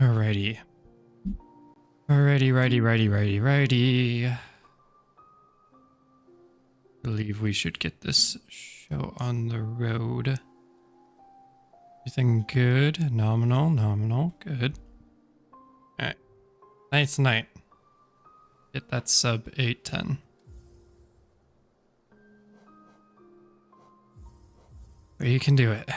Alrighty. Righty. Believe we should get this show on the road. Everything good? Nominal. Good. Alright. Night's night. Hit that sub 810. But you can do it.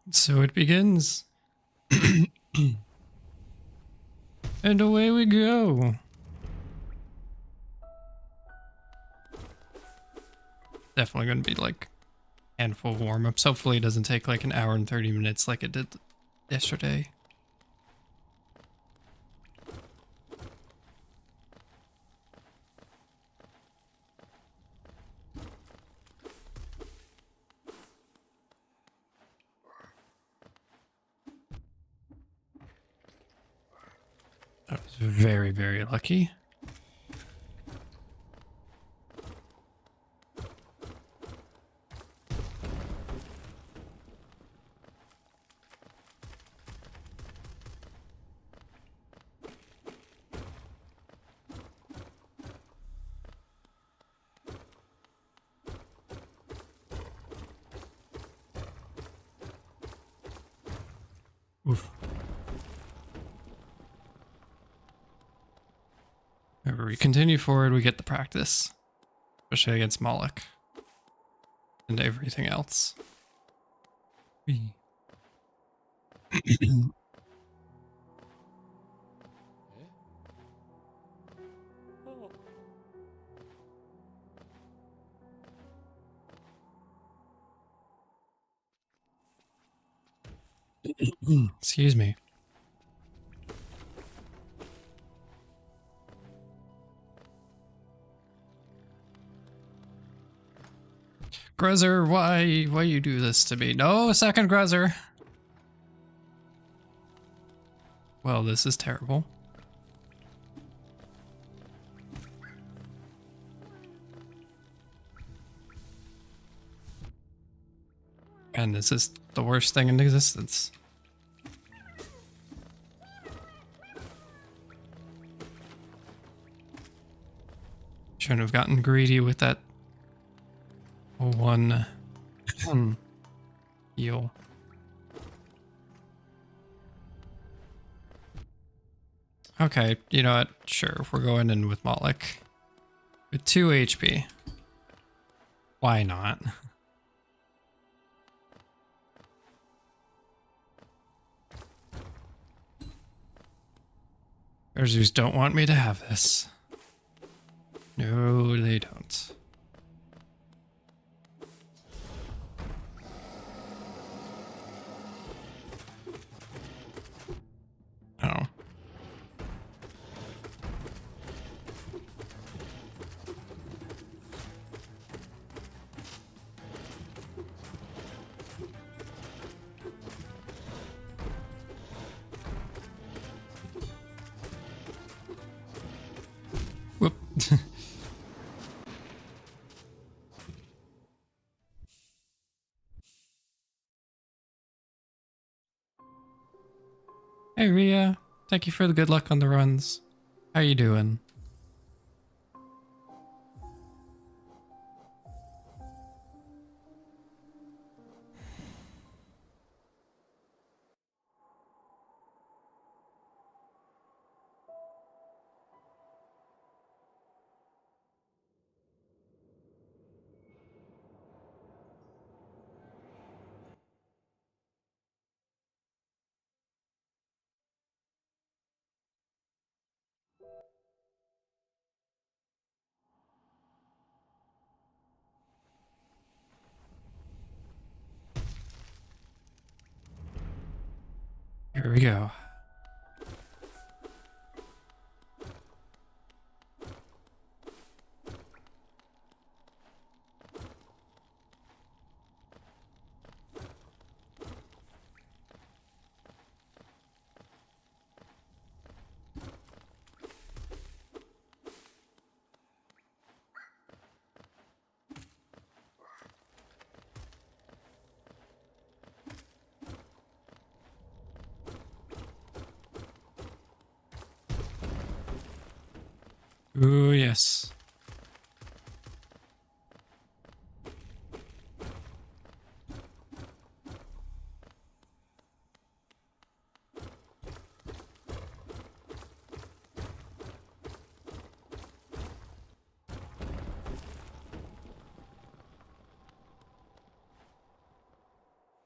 So it begins. And away we go. Definitely going to be like a handful of warm-ups. Hopefully it doesn't take like an hour and 30 minutes like it did yesterday. That was very, very lucky. Oof. Whenever we continue forward, we get the practice. Especially against Moloch. And everything else. Excuse me. Grezzer, why you do this to me? No, second Grezzer. Well, this is terrible. And this is the worst thing in existence. Shouldn't have gotten greedy with that one heal. Okay, you know what? Sure, we're going in with Moloch. With 2 HP. Why not? Urzus don't want me to have this. No, they don't. Oh. Whoop. Hey Ria, thank you for the good luck on the runs. How you doing? Here we go. Oh, yes.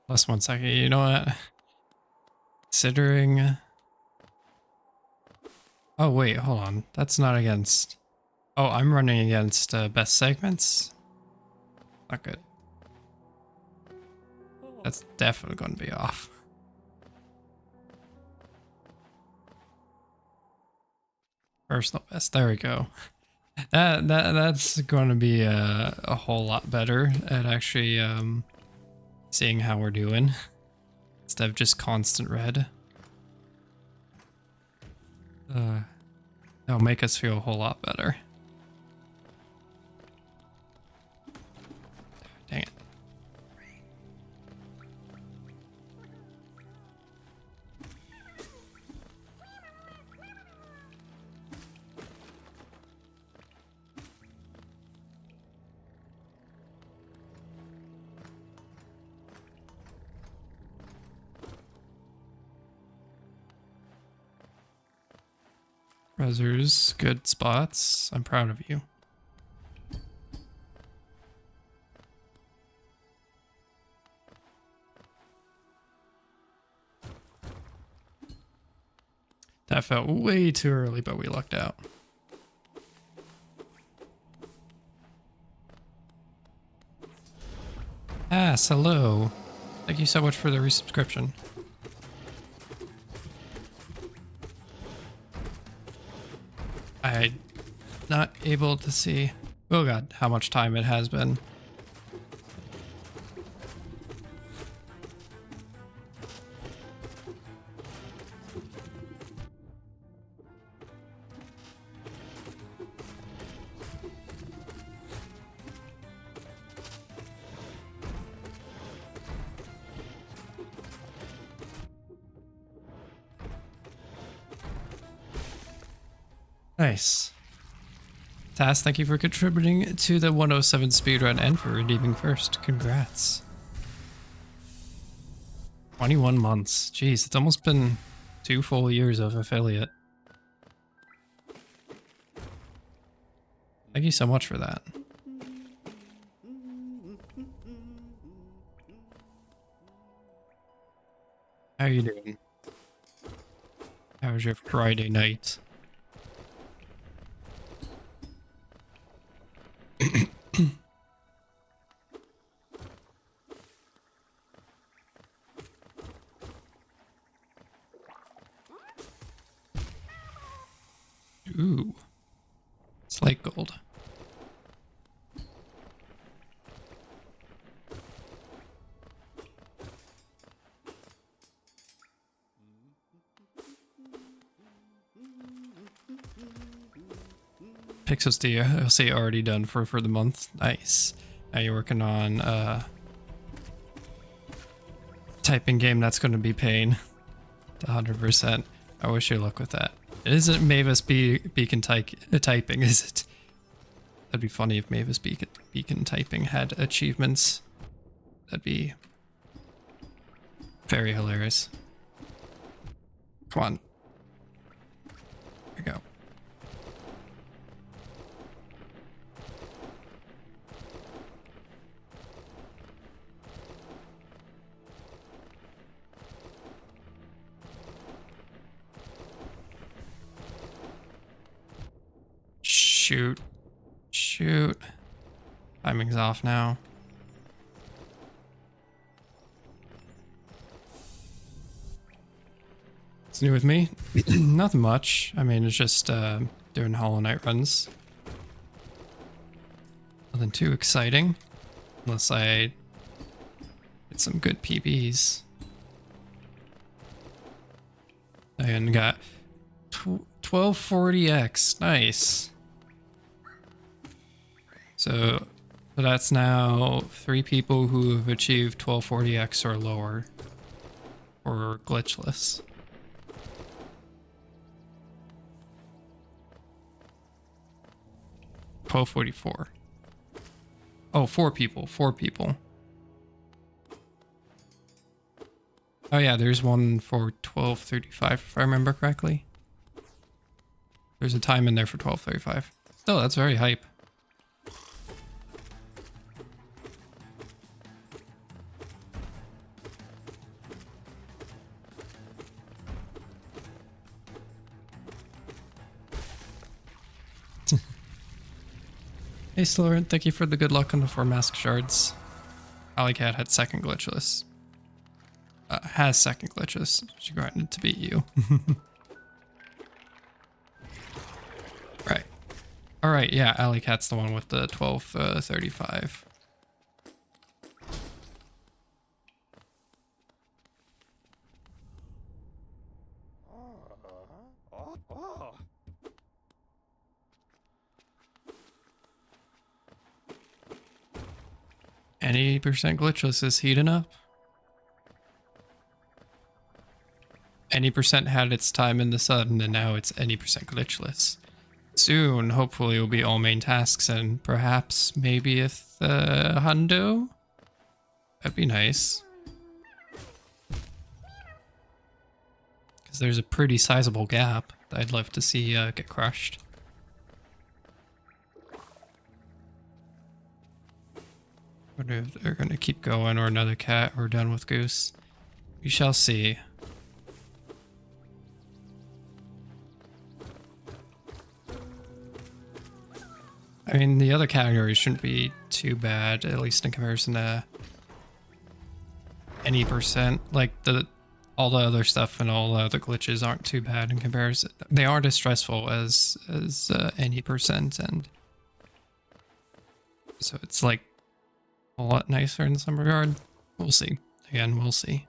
Plus 1 second. You know what? Considering... Oh, wait, hold on. That's not against... Oh, I'm running against best segments? Not good. That's definitely going to be off. Personal best. There we go. That's going to be a whole lot better at actually seeing how we're doing instead of just constant red. That'll make us feel a whole lot better. Dang it. Rezzers, good spots. I'm proud of you. That felt way too early, but we lucked out. Ass, hello. Thank you so much for the resubscription. I'm not able to see. Oh god, how much time it has been. Nice. Tass, thank you for contributing to the 107 speedrun and for redeeming first. Congrats. 21 months. Jeez, it's almost been 2 full years of affiliate. Thank you so much for that. How you doing? How was your Friday night? Ooh. Slate gold. Pixels D, I'll say already done for the month. Nice. Now you're working on typing game. That's going to be pain. 100%. I wish you luck with that. It isn't Mavis Beacon typing, is it? That'd be funny if Mavis Beacon typing had achievements. That'd be very hilarious. Come on. Here we go. Shoot. Shoot. Timing's off now. What's new with me? Nothing much. I mean, it's just doing Hollow Knight runs. Nothing too exciting. Unless I get some good PBs. And got 1240X. Nice. So that's now 3 people who have achieved 1240X or lower. Or glitchless. 12:44. Oh, 4 people. 4 people. Oh yeah, there's one for 12:35 if I remember correctly. There's a time in there for 12:35. Still, that's very hype. Hey Slorent, thank you for the good luck on the 4 mask shards. Alleycat had second glitchless. Has second glitches. She grinded to beat you. Right. Alright, yeah, Alleycat's the one with the 12:35. Any percent glitchless is heating up. Any percent had its time in the sun, and now it's any percent glitchless. Soon, hopefully, will be all main tasks, and perhaps maybe a hundo? That'd be nice. Because there's a pretty sizable gap that I'd love to see get crushed. Wonder if they're gonna keep going, or another cat, or done with Goose. We shall see. I mean, the other categories shouldn't be too bad, at least in comparison to any percent. Like, all the other stuff and all the other glitches aren't too bad in comparison. They aren't as stressful as any percent, and so it's like a lot nicer in some regard. We'll see. Again, we'll see.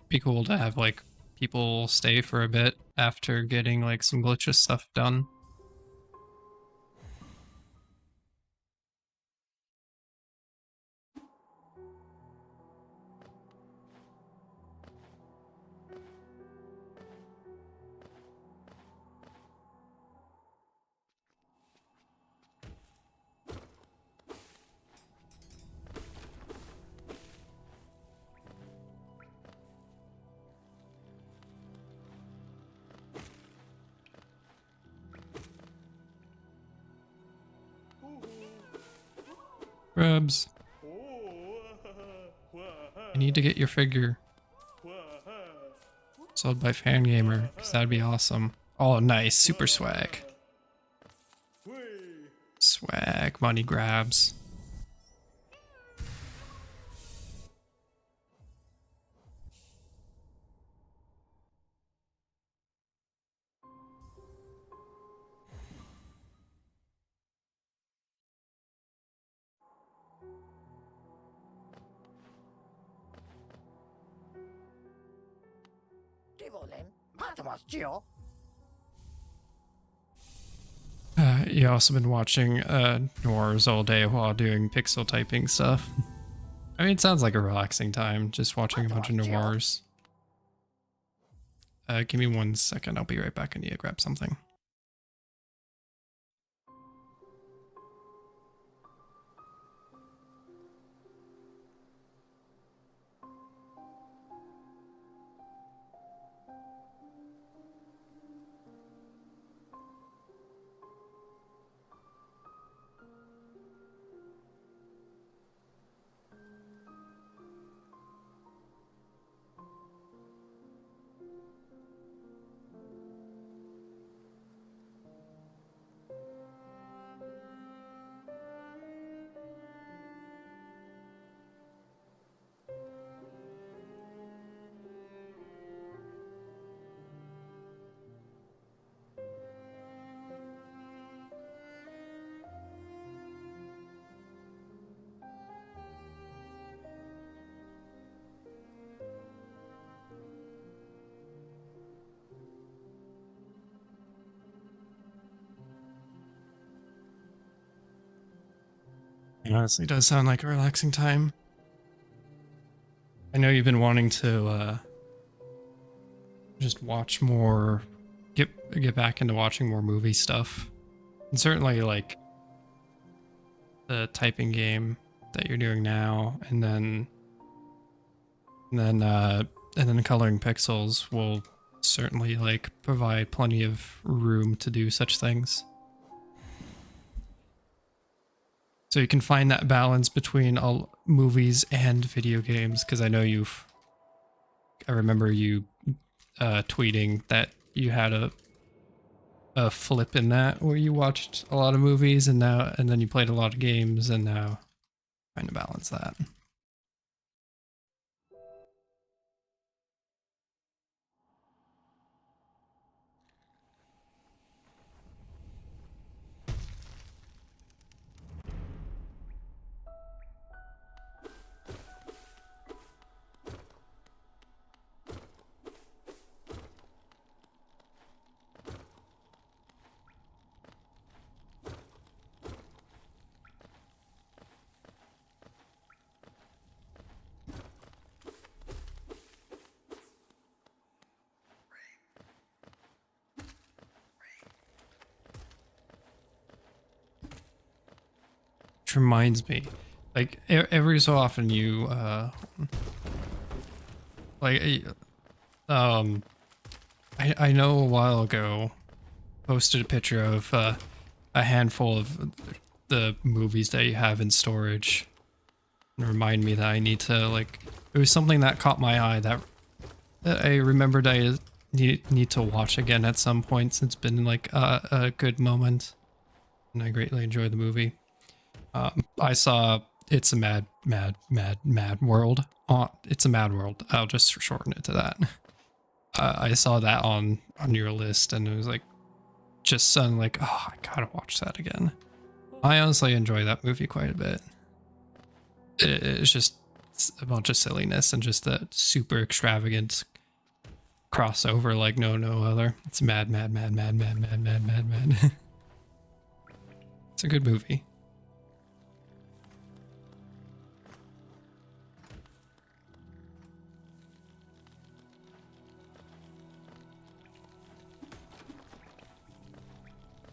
Be cool to have like people stay for a bit after getting like some glitches stuff done. Grubs. I need to get your figure sold by Fangamer, because that'd be awesome. Oh, nice. Super swag. Swag. Money grabs. You also been watching Noirs all day while doing pixel typing stuff. I mean, it sounds like a relaxing time, just watching a bunch of Noirs. Give me 1 second, I'll be right back. I need to grab something. It honestly does sound like a relaxing time. I know you've been wanting to just watch more get back into watching more movie stuff. And certainly like the typing game that you're doing now, and then coloring pixels will certainly like provide plenty of room to do such things. So you can find that balance between all movies and video games, because I know I remember you tweeting that you had a flip in that where you watched a lot of movies and then you played a lot of games, and now trying to balance that. Which reminds me, like every so often you like I know a while ago posted a picture of a handful of the movies that you have in storage, and remind me that I need to, like, it was something that caught my eye that I remembered I need to watch again at some point, since it's been like a good moment and I greatly enjoyed the movie. I saw It's a Mad World. It's a Mad World. I'll just shorten it to that. I saw that on your list, and it was like, just suddenly like, oh, I gotta watch that again. I honestly enjoy that movie quite a bit. It's just a bunch of silliness and just a super extravagant crossover like no other. It's mad. It's a good movie.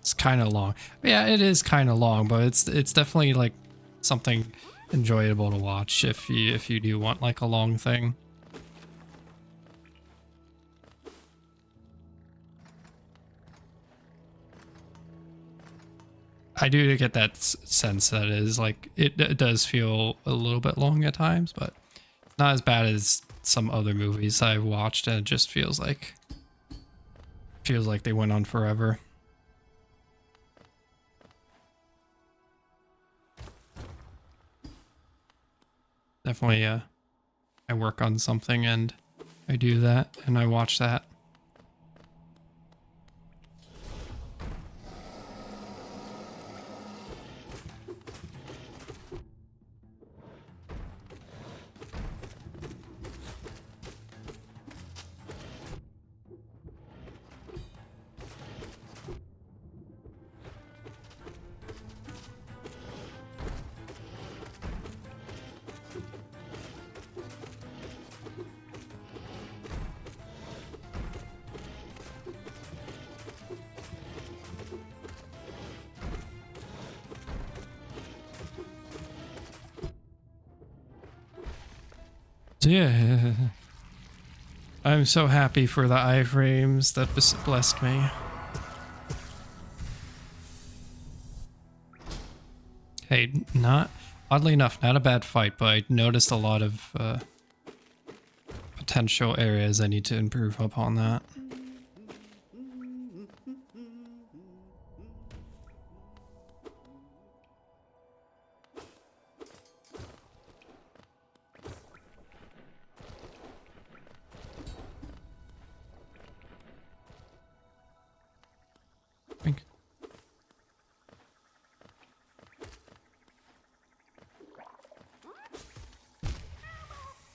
It's kind of long. Yeah, it is kind of long, but it's definitely like something enjoyable to watch if you do want like a long thing. I do get that sense that it is like it does feel a little bit long at times, but not as bad as some other movies I've watched, and it just feels like they went on forever. Definitely, I work on something and I do that and I watch that. Yeah, I'm so happy for the iframes that blessed me. Hey, oddly enough, not a bad fight, but I noticed a lot of potential areas I need to improve upon that.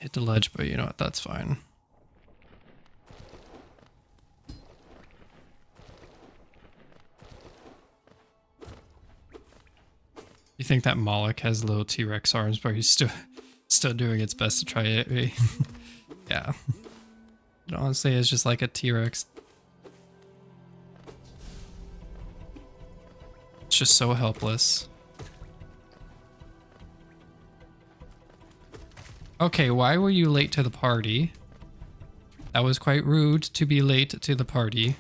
Hit the ledge, but you know what, that's fine. You think that Moloch has little T-Rex arms, but he's still doing its best to try it. Yeah. Honestly, it's just like a T-Rex. It's just so helpless. Okay, why were you late to the party? That was quite rude to be late to the party.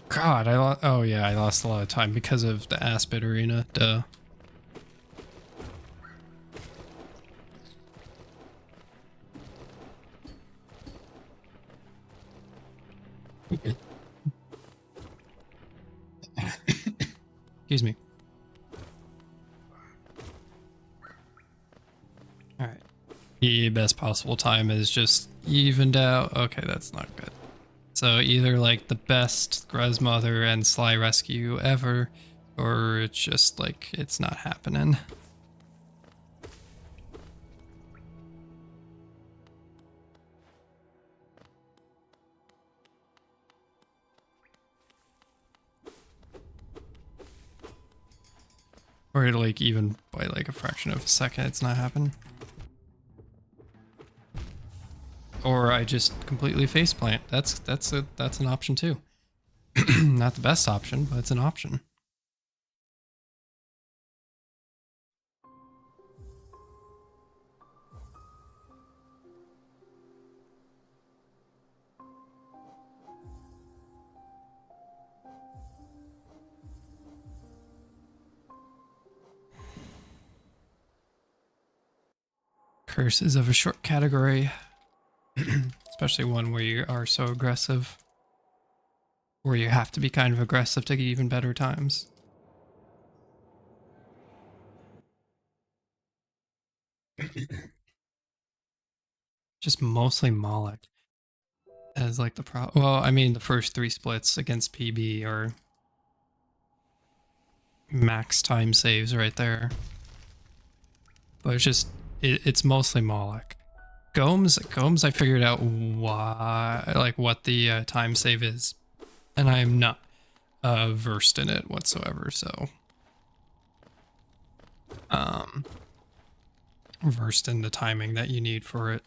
God, oh yeah, I lost a lot of time because of the Aspid Arena. Duh. Excuse me. All right. The best possible time is just evened out. Okay, that's not good. So either like the best Grezmother and Sly rescue ever, or it's just like it's not happening. Or like even by like a fraction of a second it's not happening. Or I just completely faceplant. That's an option too. Not the best option, but it's an option. Curses of a short category. Especially one where you are so aggressive. Where you have to be kind of aggressive to get even better times. Just mostly Moloch as like the well, I mean the first 3 splits against PB are max time saves right there. But it's just it's mostly Moloch. Gomes I figured out why, like what the time save is, and I am not versed in it whatsoever, so versed in the timing that you need for it.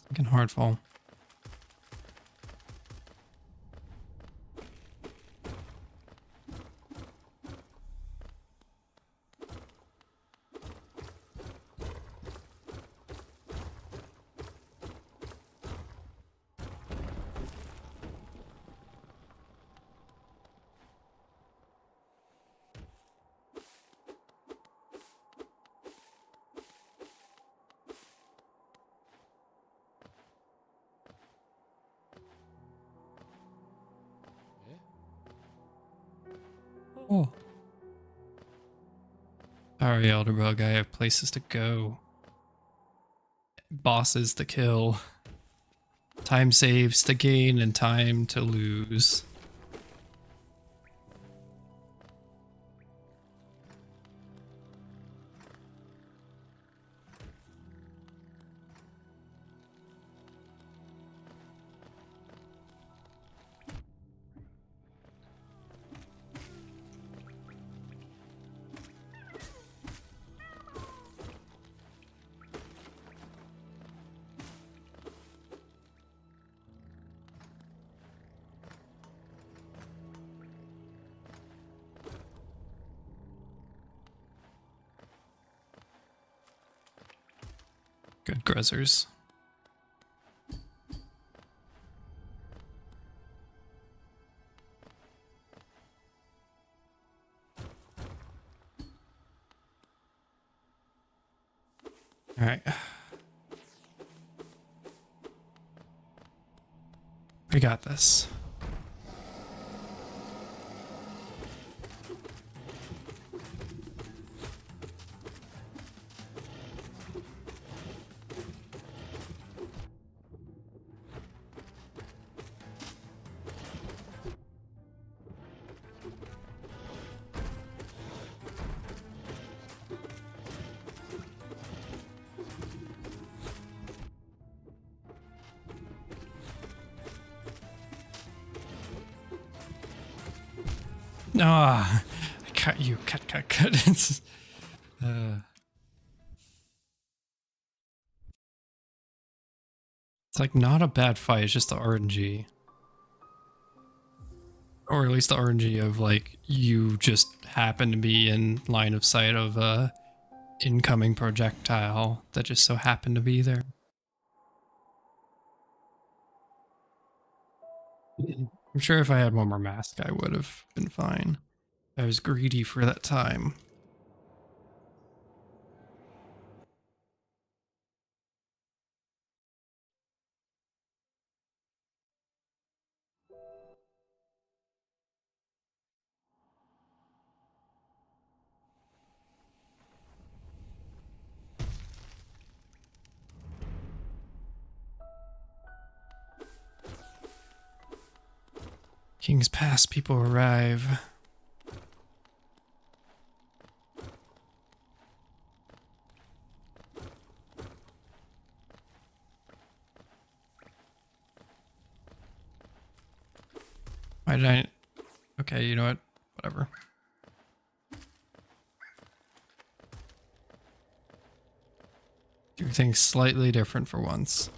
Thinking hardfall. Oh. Sorry, Elderbug, I have places to go. Bosses to kill. Time saves to gain and time to lose. Good Grezzers. All right. We got this. Ah, I cut you. Cut. It's, it's like not a bad fight. It's just the RNG. Or at least the RNG of like you just happen to be in line of sight of a incoming projectile that just so happened to be there. I'm sure if I had one more mask, I would have been fine. I was greedy for that time. King's Pass people arrive. Why did I... Okay, you know what? Whatever. Do things slightly different for once.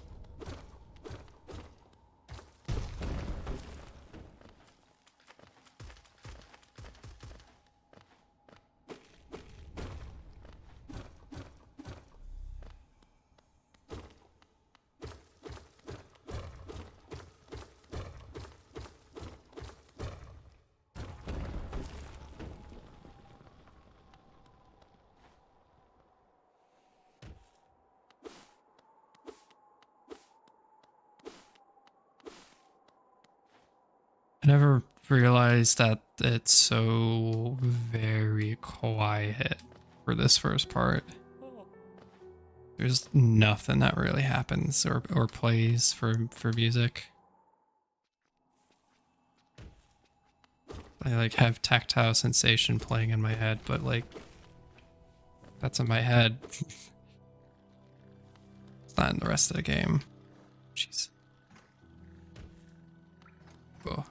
I never realized that it's so very quiet for this first part. There's nothing that really happens or plays for music. I like have tactile sensation playing in my head, but like that's in my head. It's not in the rest of the game. Jeez. Oh.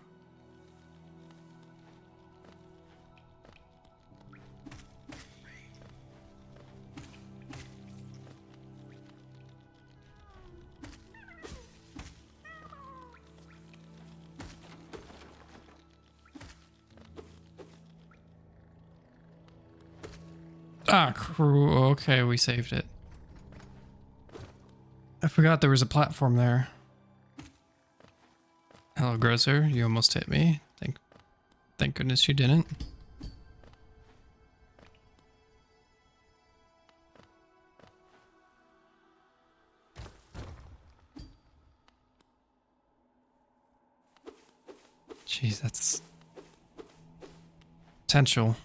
Ah, crew. Okay, we saved it. I forgot there was a platform there. Hello, Grocer. You almost hit me. Thank goodness you didn't. Jeez, that's potential.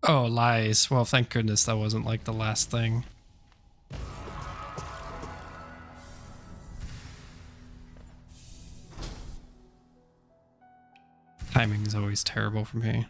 Oh, lies. Well, thank goodness that wasn't like the last thing. Timing is always terrible for me.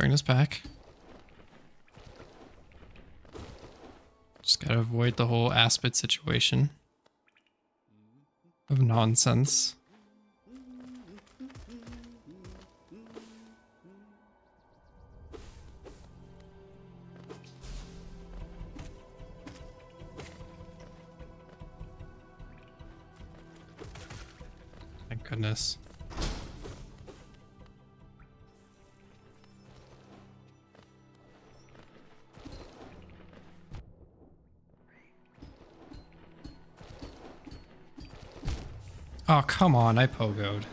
bring this back. Just gotta avoid the whole Aspid situation of nonsense. Thank goodness. Oh, come on, I pogoed.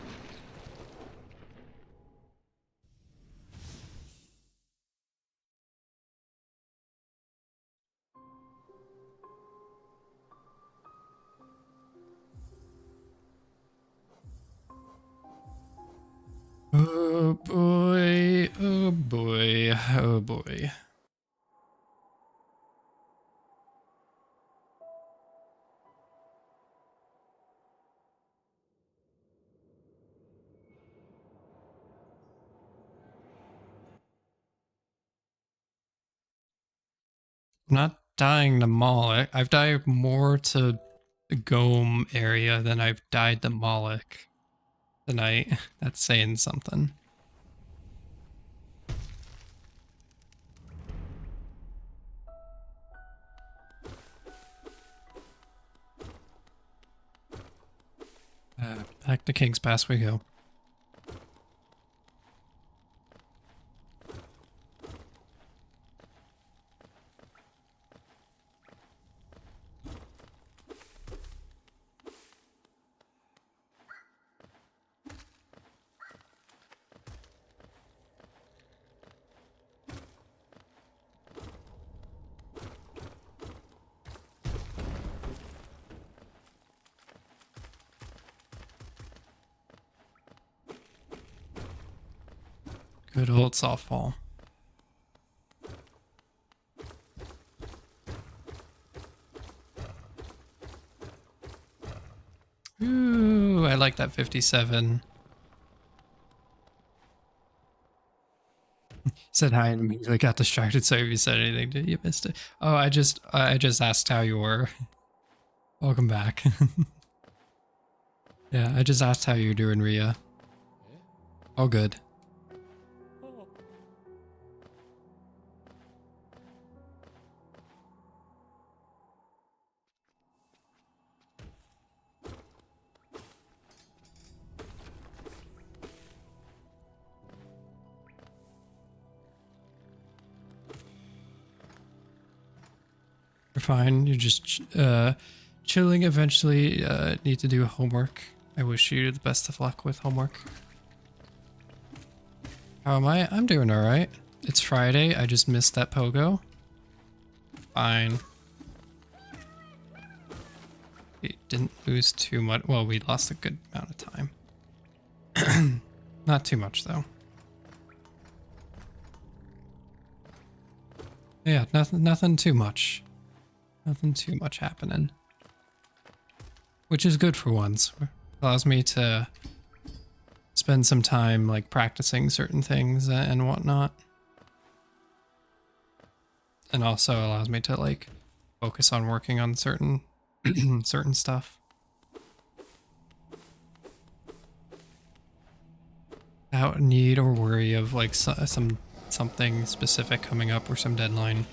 Oh boy, oh boy, oh boy. I'm not dying to Moloch. I've died more to the Gome area than I've died to Moloch tonight. That's saying something. Back to King's Pass we go. Good old softball. Ooh, I like that 57. Said hi and immediately got distracted, so if you said anything, did you missed it? Oh, I just asked how you were. Welcome back. Yeah, I just asked how you're doing, Ria. All good. You're fine. You're just chilling. Eventually need to do homework. I wish you the best of luck with homework. How am I? I'm doing alright. It's Friday. I just missed that pogo. Fine. We didn't lose too much. Well, we lost a good amount of time. Not too much, though. Yeah, nothing too much. Nothing too much happening. Which is good for once. Allows me to spend some time like practicing certain things and whatnot. And also allows me to like focus on working on certain certain stuff. Without need or worry of like something specific coming up or some deadline.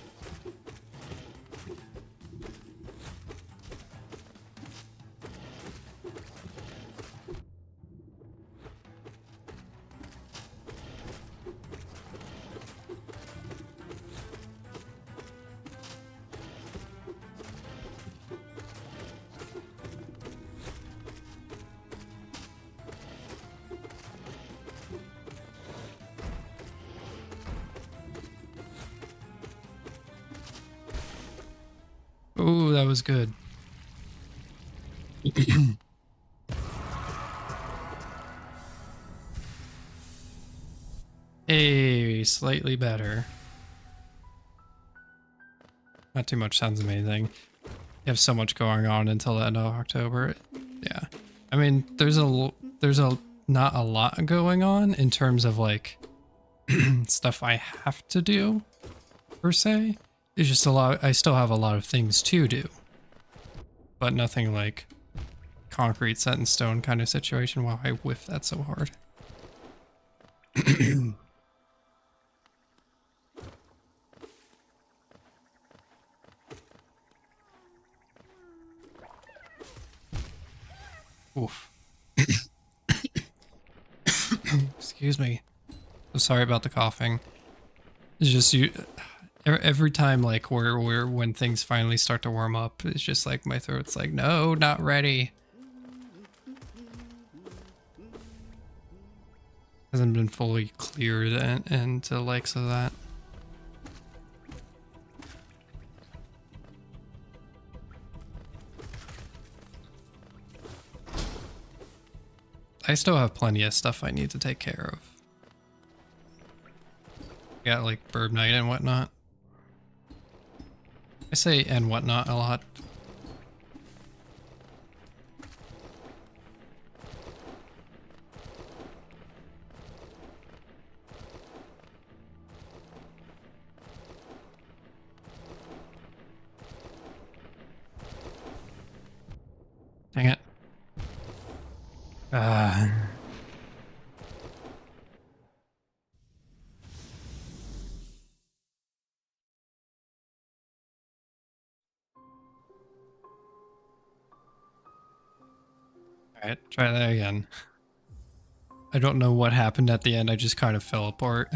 Ooh, that was good. Hey, slightly better. Not too much sounds amazing. You have so much going on until the end of October. Yeah. I mean, there's not a lot going on in terms of like stuff I have to do, per se. It's just a lot, I still have a lot of things to do. But nothing like concrete set in stone kind of situation. Wow, I whiffed that so hard. Oof. Excuse me. So sorry about the coughing. It's just you. Every time, like when things finally start to warm up, it's just like my throat's like, no, not ready. Hasn't been fully cleared and to the likes of that. I still have plenty of stuff I need to take care of. Got like burb night and whatnot. I say and whatnot a lot. Dang it. Alright, try that again. I don't know what happened at the end, I just kind of fell apart.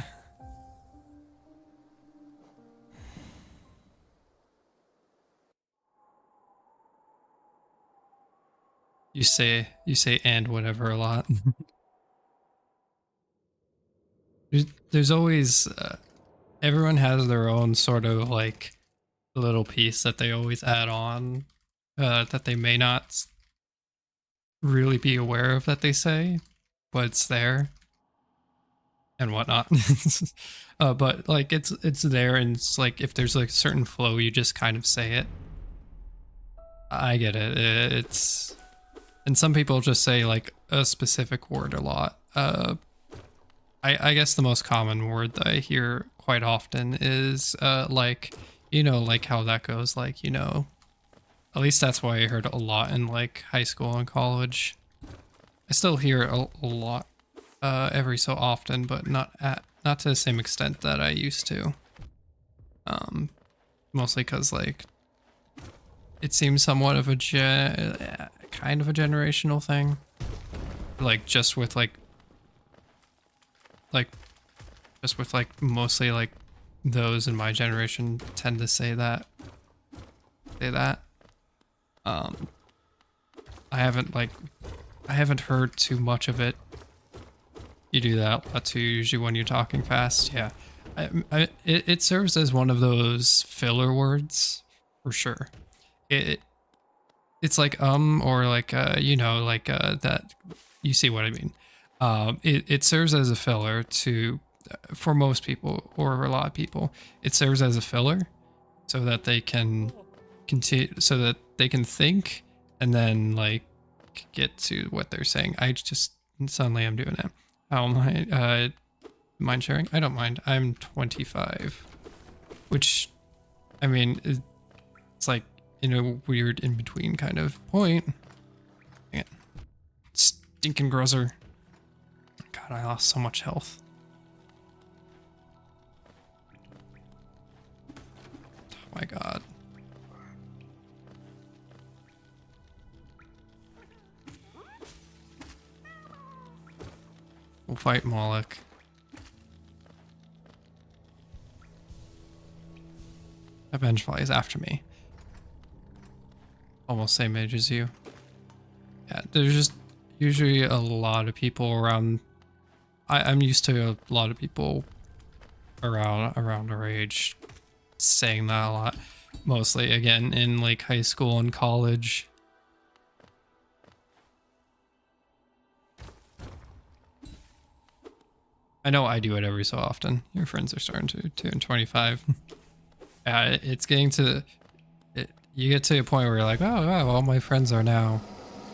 You say and whatever a lot. there's always everyone has their own sort of like little piece that they always add on that they may not really be aware of that they say, but it's there and whatnot. But like it's there, and it's like if there's like a certain flow, you just kind of say it. I get it. It's, and some people just say like a specific word a lot. I guess the most common word that I hear quite often is like, you know, like how that goes, like, you know. At least that's why I heard a lot in like high school and college. I still hear a lot every so often, but not to the same extent that I used to. Mostly because like it seems somewhat of a kind of a generational thing. Like just with like mostly like those in my generation tend to say that. I haven't heard too much of it. You do that a lot too, usually when you're talking fast. Yeah, it serves as one of those filler words for sure. It's like or like you know, like that. You see what I mean? It serves as a filler to, for most people or a lot of people, it serves as a filler so that they can continue, so that they can think and then like get to what they're saying. I just suddenly I'm doing it. How am I mind sharing? I don't mind. I'm 25, which I mean it's like in a weird in between kind of point. Dang it. Stinking gruzzer. God, I lost so much health. Oh my god. We'll fight Moloch. Avengefly is after me. Almost same age as you. Yeah, there's just usually a lot of people around. I'm used to a lot of people around our age saying that a lot. Mostly, again, in like high school and college. I know I do it every so often. Your friends are starting to turn 25. It's getting to... you get to a point where you're like, oh, wow, all my friends are now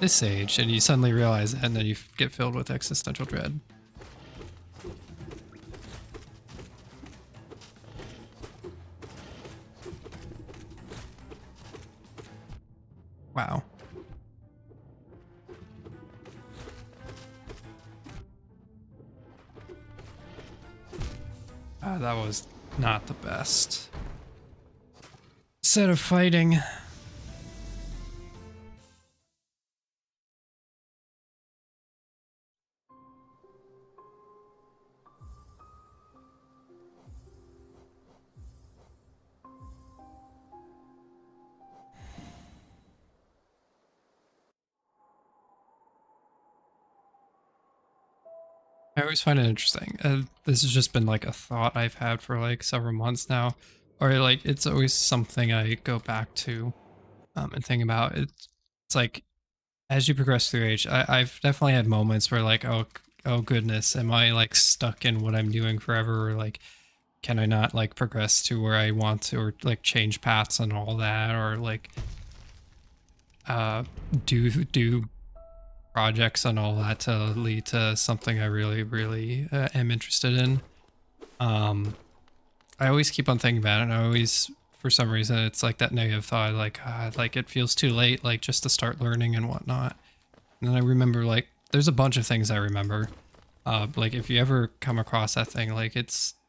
this age, and you suddenly realize it, and then you get filled with existential dread. Wow. That was not the best set of fighting. I always find it interesting. This has just been like a thought I've had for like several months now, or like it's always something I go back to and think about. It's like as you progress through age, I've definitely had moments where like, oh goodness, am I like stuck in what I'm doing forever, or like can I not like progress to where I want to, or like change paths and all that, or like do projects and all that to lead to something I really am interested in. I always keep on thinking about it, and I always, for some reason, it's like that negative thought, like it feels too late, like just to start learning and whatnot. And then I remember, like, there's a bunch of things I remember. Like if you ever come across that thing, like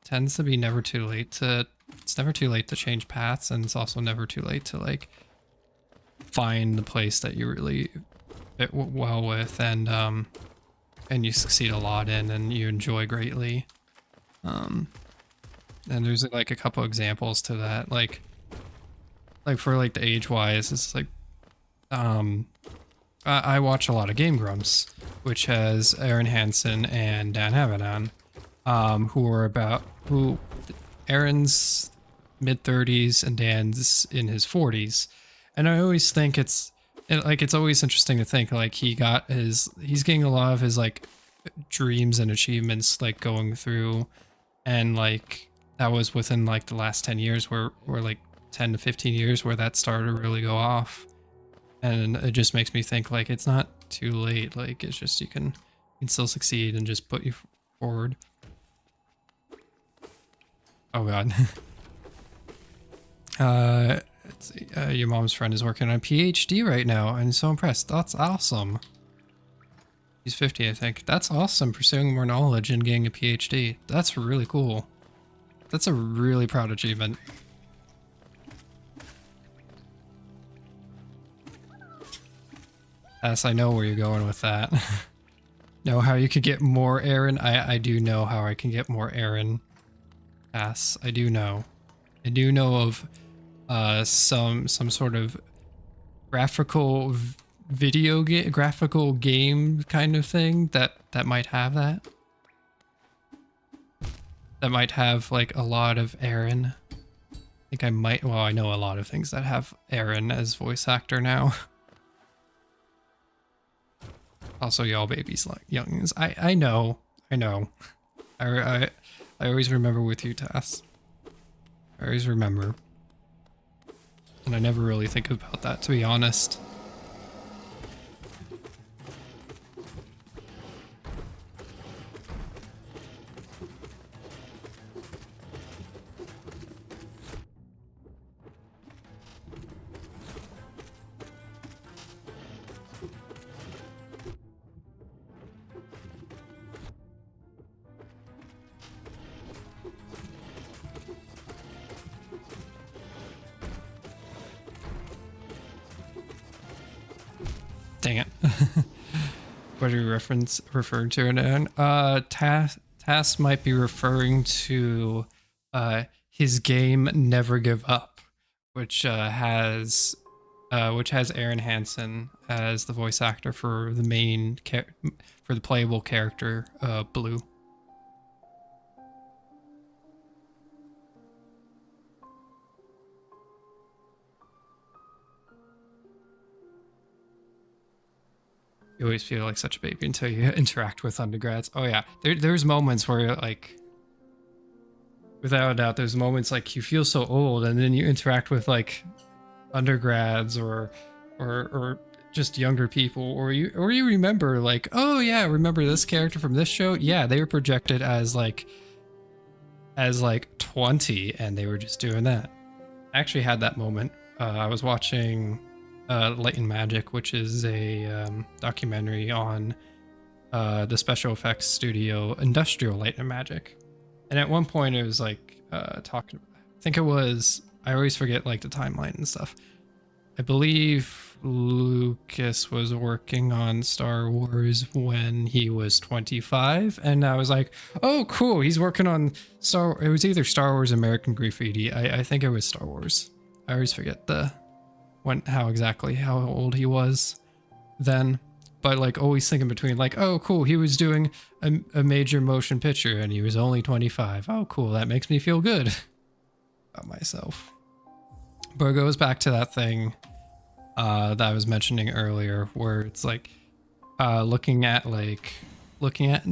tends to be never too late to, it's never too late to change paths, and it's also never too late to like find the place that you really fit well with, and you succeed a lot in, and you enjoy greatly. And there's like a couple examples to that, like for like the age wise, it's like I watch a lot of Game Grumps, which has Aaron Hansen and Dan Avedon, who Aaron's mid-30s and Dan's in his 40s. And I always think it's always interesting to think like he's getting a lot of his like dreams and achievements like going through, and like that was within like the last 10 years where like 10 to 15 years where that started to really go off. And it just makes me think like it's not too late, like it's just you can still succeed and just put you forward. Oh god. Let's see. Your mom's friend is working on a PhD right now and so impressed. That's awesome. He's 50, I think. That's awesome, pursuing more knowledge and getting a PhD. That's really cool. That's a really proud achievement. Yes, I know where you're going with that. Know how you could get more Aaron? I do know how I can get more Aaron. Yes, I do know. I do know of some sort of graphical graphical game kind of thing that might have that. That might have like a lot of Aaron. I think I might, well, I know a lot of things that have Aaron as voice actor now. Also, y'all babies like youngins. I know. I always remember with you, Tass. I always remember. And I never really think about that, to be honest. Dang it. What are you referring to it? Tass might be referring to his game Never Give Up, which has Aaron Hansen as the voice actor for the for the playable character Blue. You always feel like such a baby until you interact with undergrads. Oh yeah, there's moments where like, without a doubt, there's moments like you feel so old, and then you interact with like undergrads or just younger people, or you remember like, oh yeah, remember this character from this show? Yeah, they were projected as like 20, and they were just doing that. I actually had that moment. I was watching Light and Magic, which is a documentary on the special effects studio Industrial Light and Magic. And at one point it was like talking, I think it was, I always forget like the timeline and stuff. I believe Lucas was working on Star Wars when he was 25, and I was like, oh cool, he's working on it was either Star Wars or American Graffiti. I think it was Star Wars. I always forget how old he was then. But like always thinking between like, oh cool, he was doing a major motion picture and he was only 25. Oh cool, that makes me feel good about myself. But it goes back to that thing that I was mentioning earlier, where it's like looking at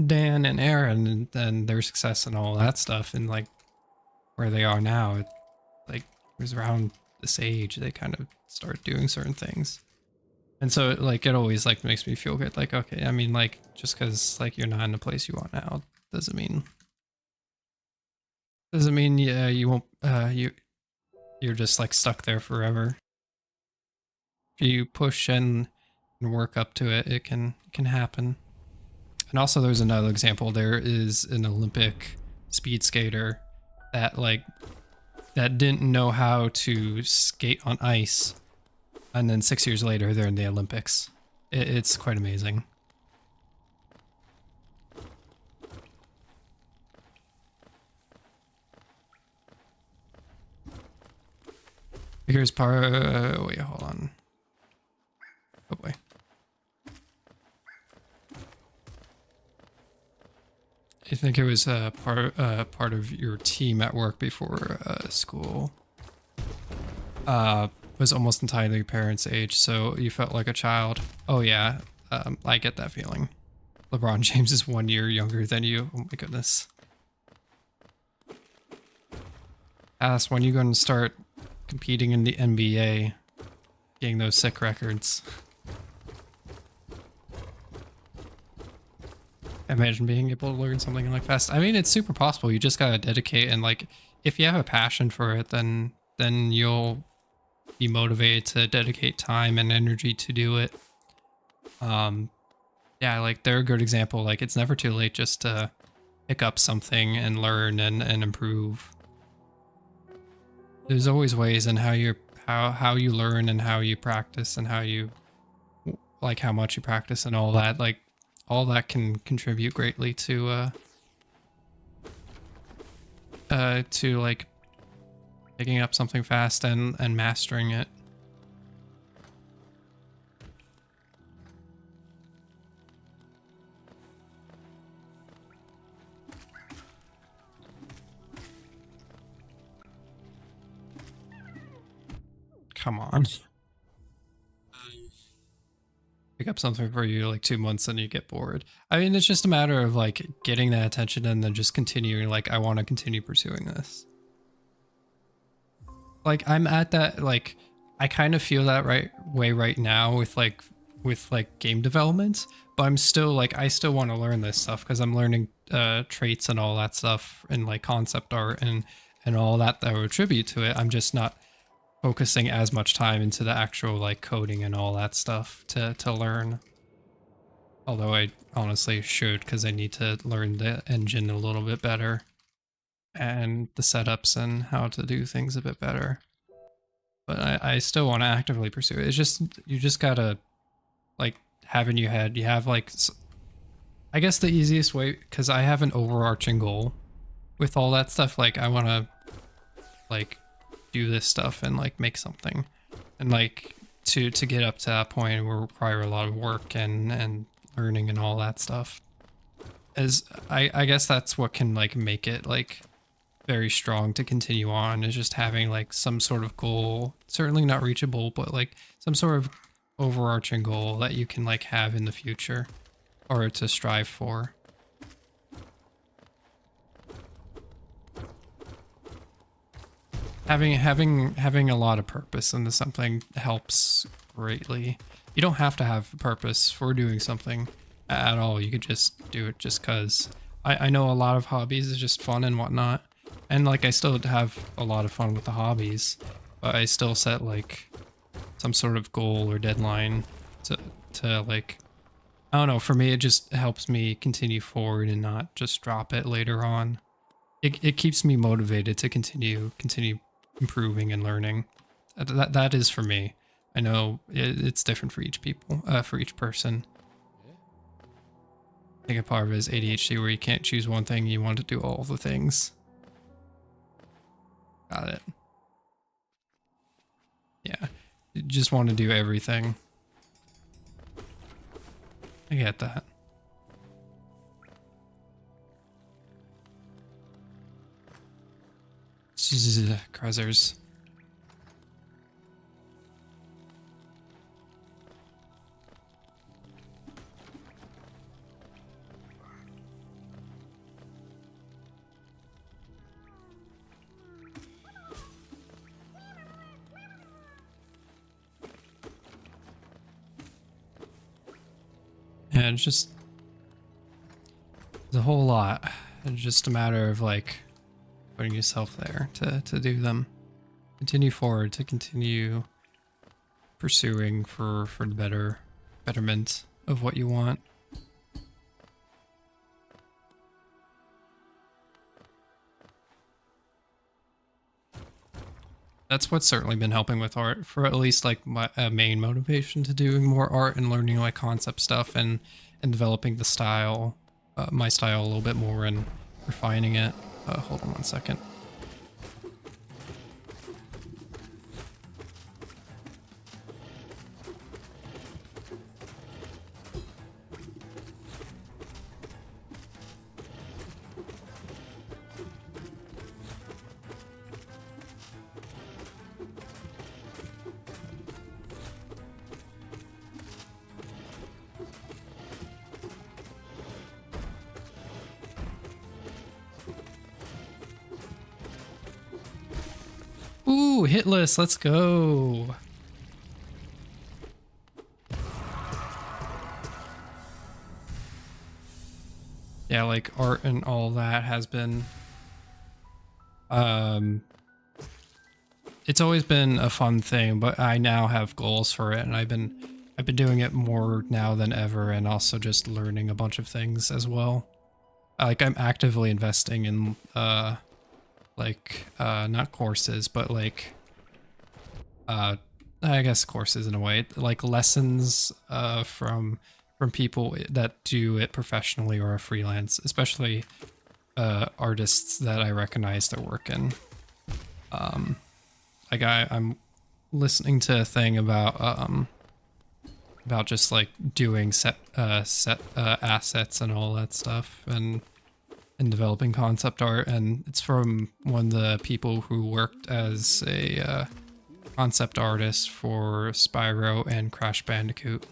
Dan and Aaron and their success and all that stuff, and like where they are now. It was around this age they kind of start doing certain things. And so like it always like makes me feel good. Like, okay, I mean, like just because like you're not in the place you want now doesn't mean yeah, you won't you're just like stuck there forever. If you push and work up to it, it can happen. And also there's another example. There is an Olympic speed skater that didn't know how to skate on ice, and then 6 years later they're in the Olympics. It's quite amazing. Here's wait, hold on. Oh boy. I think it was part of your team at work before school. Was almost entirely your parents' age, so you felt like a child. Oh yeah, I get that feeling. LeBron James is 1 year younger than you. Oh my goodness. Ask, when you going to start competing in the NBA, getting those sick records? Imagine being able to learn something like fast. I mean, it's super possible. You just gotta dedicate, and like, if you have a passion for it, then you'll be motivated to dedicate time and energy to do it. Yeah, like they're a good example. Like, it's never too late just to pick up something and learn and improve. There's always ways in how you learn and how you practice and how much you practice and all that. Like, all that can contribute greatly to like picking up something fast and mastering it. Come on. Pick up something for you like 2 months and you get bored. I mean, it's just a matter of like getting that attention and then just continuing, like, I want to continue pursuing this. Like, I'm at that, like, I kind of feel that way right now with game development, but I'm still like, I still want to learn this stuff because I'm learning traits and all that stuff and like concept art and all that would attribute to it. I'm just not focusing as much time into the actual like coding and all that stuff to learn. Although I honestly should, because I need to learn the engine a little bit better and the setups and how to do things a bit better. But I still want to actively pursue it. It's just, you just gotta like have in your head, you have like, I guess the easiest way, because I have an overarching goal with all that stuff. Like, I want to like do this stuff and like make something, and like to get up to that point will require a lot of work and learning and all that stuff. As I guess that's what can like make it like very strong to continue on, is just having like some sort of goal, certainly not reachable, but like some sort of overarching goal that you can like have in the future or to strive for. Having a lot of purpose into something helps greatly. You don't have to have a purpose for doing something at all. You could just do it just cause. I know a lot of hobbies is just fun and whatnot, and like I still have a lot of fun with the hobbies, but I still set like some sort of goal or deadline to like, I don't know, for me it just helps me continue forward and not just drop it later on. It keeps me motivated to continue improving and learning. That is for me. I know it's different for each people, for each person. I think a part of it is ADHD where you can't choose one thing, you want to do all the things. Got it. Yeah, you just want to do everything. I get that. Cruisers. Yeah, it's just a whole lot. It's just a matter of like putting yourself there to do them. Continue forward, to continue pursuing for the betterment of what you want. That's what's certainly been helping with art, for at least like my main motivation to doing more art and learning like concept stuff and developing the style, my style a little bit more and refining it. Hold on one second. Ooh, hitless, let's go. Yeah, like art and all that has been it's always been a fun thing, but I now have goals for it and I've been doing it more now than ever and also just learning a bunch of things as well. Like I'm actively investing in not courses, but like I guess courses in a way, like lessons from people that do it professionally or are freelance, especially artists that I recognize their work in. Like I'm listening to a thing about just like doing set assets and all that stuff and developing concept art, and it's from one of the people who worked as a concept artist for Spyro and Crash Bandicoot.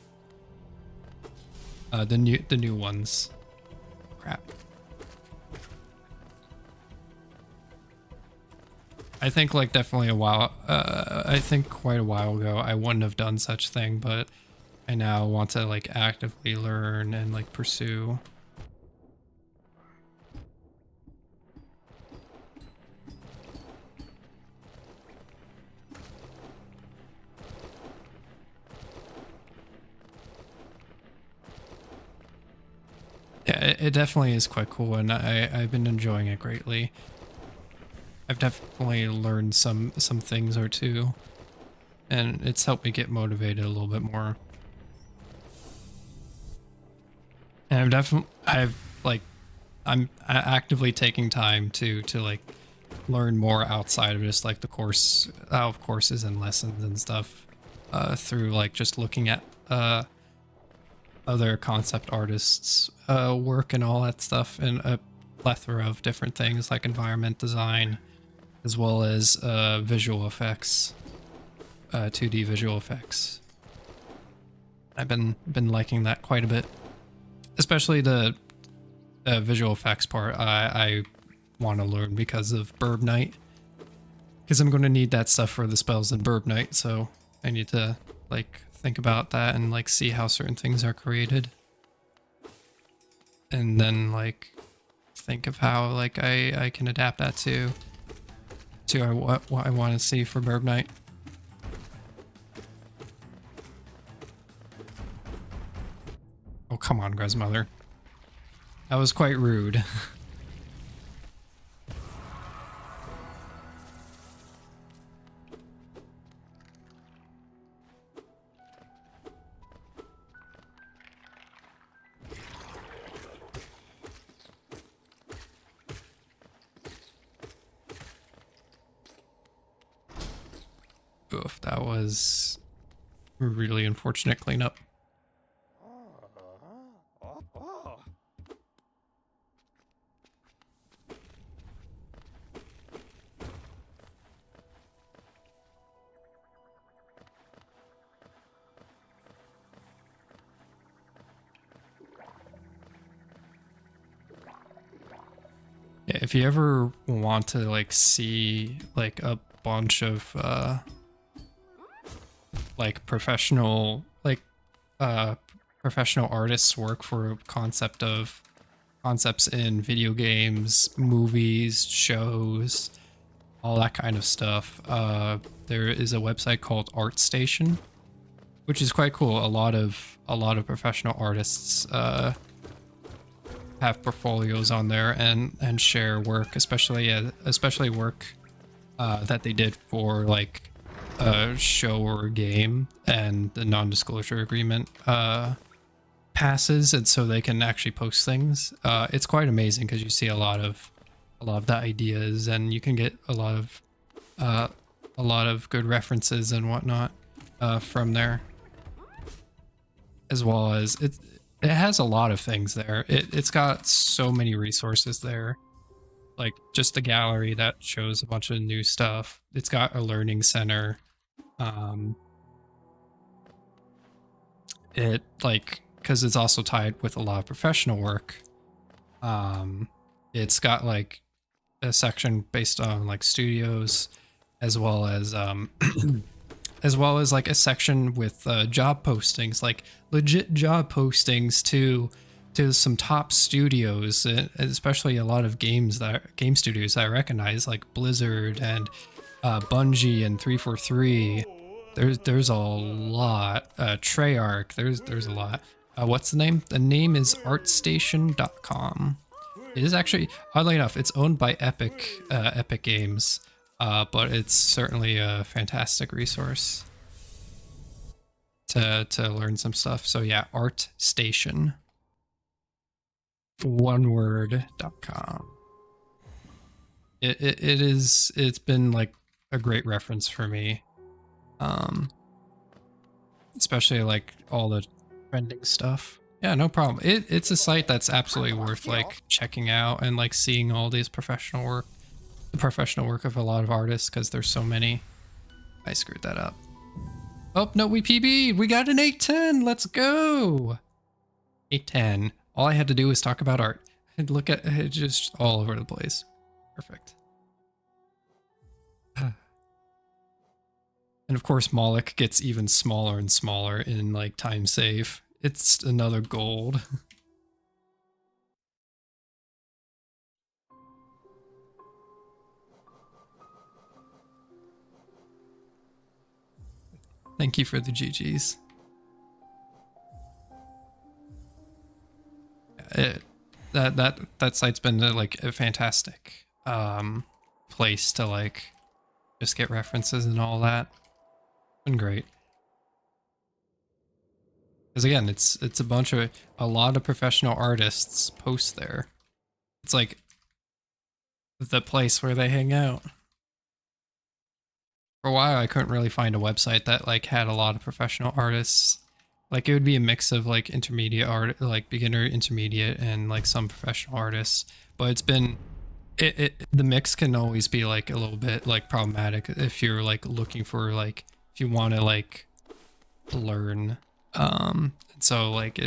The new ones. Crap. I think like definitely I think quite a while ago I wouldn't have done such thing, but I now want to like actively learn and like pursue. Yeah, it definitely is quite cool, and I've been enjoying it greatly. I've definitely learned some things or two, and it's helped me get motivated a little bit more. And I'm actively taking time to like learn more outside of just like the course, out of courses and lessons and stuff, through like just looking at other concept artists' work and all that stuff, and a plethora of different things like environment design, as well as visual effects, 2D visual effects. I've been liking that quite a bit, especially the visual effects part. I want to learn because of Burb Night, because I'm going to need that stuff for the spells in Burb Night, so I need to like think about that and like see how certain things are created, and then like think of how like I can adapt that to what I want to see for Burb Night. come on, Grezmother. That was quite rude. Oof, that was really unfortunate cleanup. Yeah, if you ever want to like see like a bunch of like professional artists work for a concepts in video games, movies, shows, all that kind of stuff, there is a website called ArtStation, which is quite cool. A lot of professional artists have portfolios on there and share work, especially work that they did for like a show or a game, and the non-disclosure agreement passes, and so they can actually post things. It's quite amazing because you see a lot of the ideas, and you can get a lot of good references and whatnot from there, as well as it has a lot of things there. It's got so many resources there, like just a gallery that shows a bunch of new stuff. It's got a learning center. It like, because it's also tied with a lot of professional work, it's got like a section based on like studios, as well as as well as like a section with job postings, like legit job postings to some top studios, especially a lot of game studios that I recognize, like Blizzard and Bungie and 343. There's a lot. Treyarch, there's a lot. What's the name? The name is artstation.com. It is actually, oddly enough, it's owned by Epic Games, but it's certainly a fantastic resource to learn some stuff. So yeah, ArtStation. oneword.com. It's been like a great reference for me, especially like all the trending stuff. Yeah, no problem. It's a site that's absolutely worth like checking out and like seeing all these professional work of a lot of artists, because there's so many. I screwed that up. Oh no, we PB'd. We got an 810. Let's go. 810. All I had to do was talk about art and look at it, just all over the place. Perfect. And of course, Moloch gets even smaller and smaller in like time save. It's another gold. Thank you for the GGs. That site's been like a fantastic place to like just get references and all that. Been great. Because again, it's a lot of professional artists post there. It's like the place where they hang out. For a while, I couldn't really find a website that like had a lot of professional artists. Like it would be a mix of like intermediate art, like beginner, intermediate, and like some professional artists. But it's been, the mix can always be like a little bit like problematic if you're like looking for like, if you want to like learn. So like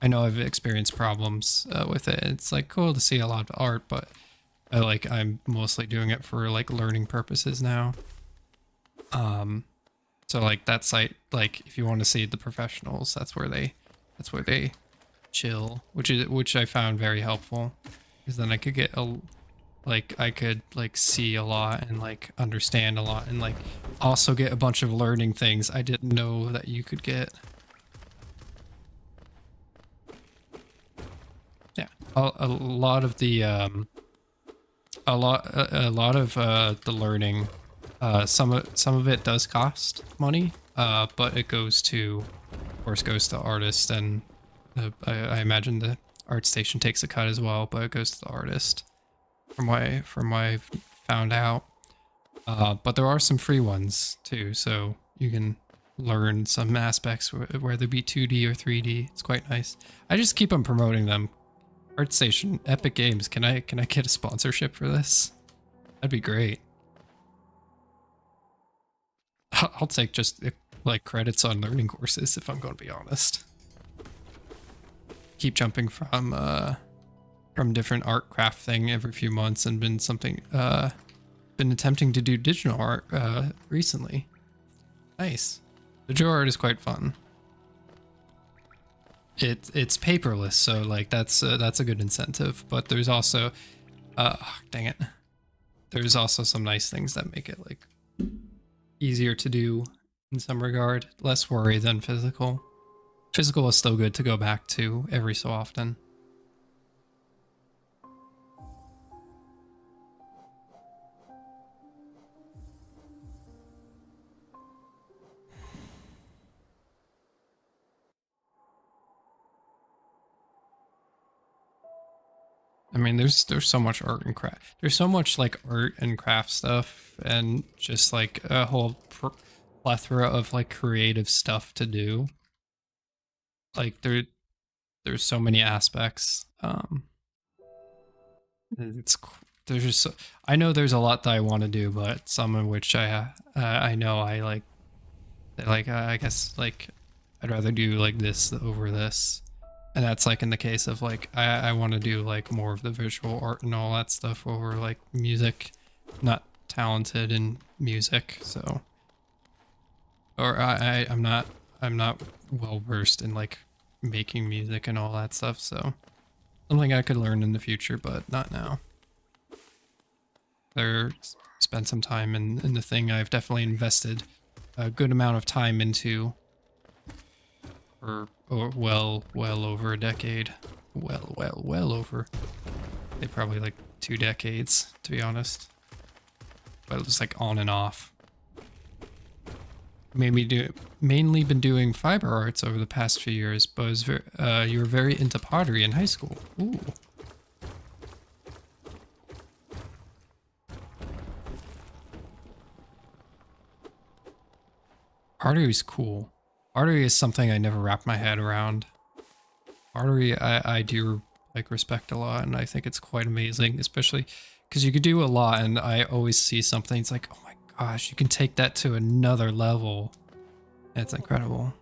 I know I've experienced problems with it. It's like cool to see a lot of art, but I'm mostly doing it for like learning purposes now. So like that site, like if you want to see the professionals, that's where they chill, which I found very helpful, because then I could get I could like see a lot and like understand a lot, and like also get a bunch of learning things I didn't know that you could get. a lot of the a lot of the learning, some of it does cost money, but it goes to, of course, goes to artists, and I imagine the art station takes a cut as well, but it goes to the artist from what I've found out. But there are some free ones too, so you can learn some aspects, whether it be 2D or 3D. It's quite nice. I just keep on promoting them. ArtStation, Epic Games. Can I get a sponsorship for this? That'd be great. I'll take just like credits on learning courses if I'm going to be honest. Keep jumping from different art craft thing every few months, and been attempting to do digital art recently. Nice. Digital art is quite fun. It's paperless, so like that's a good incentive. But there's also, dang it, there's also some nice things that make it like easier to do in some regard. Less worry than physical. Physical is still good to go back to every so often. I mean, there's so much art and craft. There's so much like art and craft stuff, and just like a whole plethora of like creative stuff to do. Like there's so many aspects. It's there's just I know there's a lot that I want to do, but some of which I know I like I guess like I'd rather do like this over this. And that's like in the case of like I want to do like more of the visual art and all that stuff over like music. Not talented in music, so, or I'm not well versed in like making music and all that stuff, so something I could learn in the future, but not now. There, spent some time in the thing I've definitely invested a good amount of time into for well over a decade. Well over. They probably like 2 decades, to be honest. But it was like on and off. Mainly been doing fiber arts over the past few years, but you were very into pottery in high school. Ooh. Pottery is cool. Pottery is something I never wrapped my head around. Pottery, I do like respect a lot, and I think it's quite amazing, especially because you could do a lot, and I always see something, it's like, oh my gosh, you can take that to another level. It's incredible.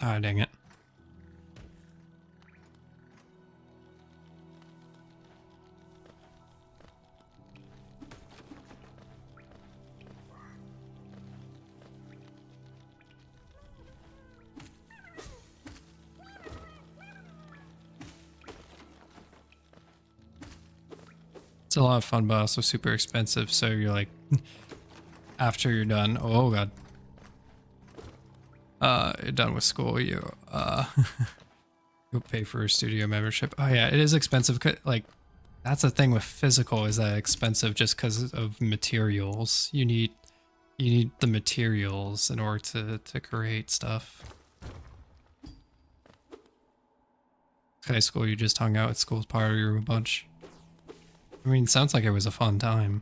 Ah, dang it. It's a lot of fun, but also super expensive. So you're like, after you're done, oh god, you're done with school, you you'll pay for a studio membership. Oh yeah, it is expensive. Like, that's the thing with physical, is that expensive just because of materials. You need the materials in order to create stuff. High school, you just hung out at school's party room a bunch. I mean, sounds like it was a fun time.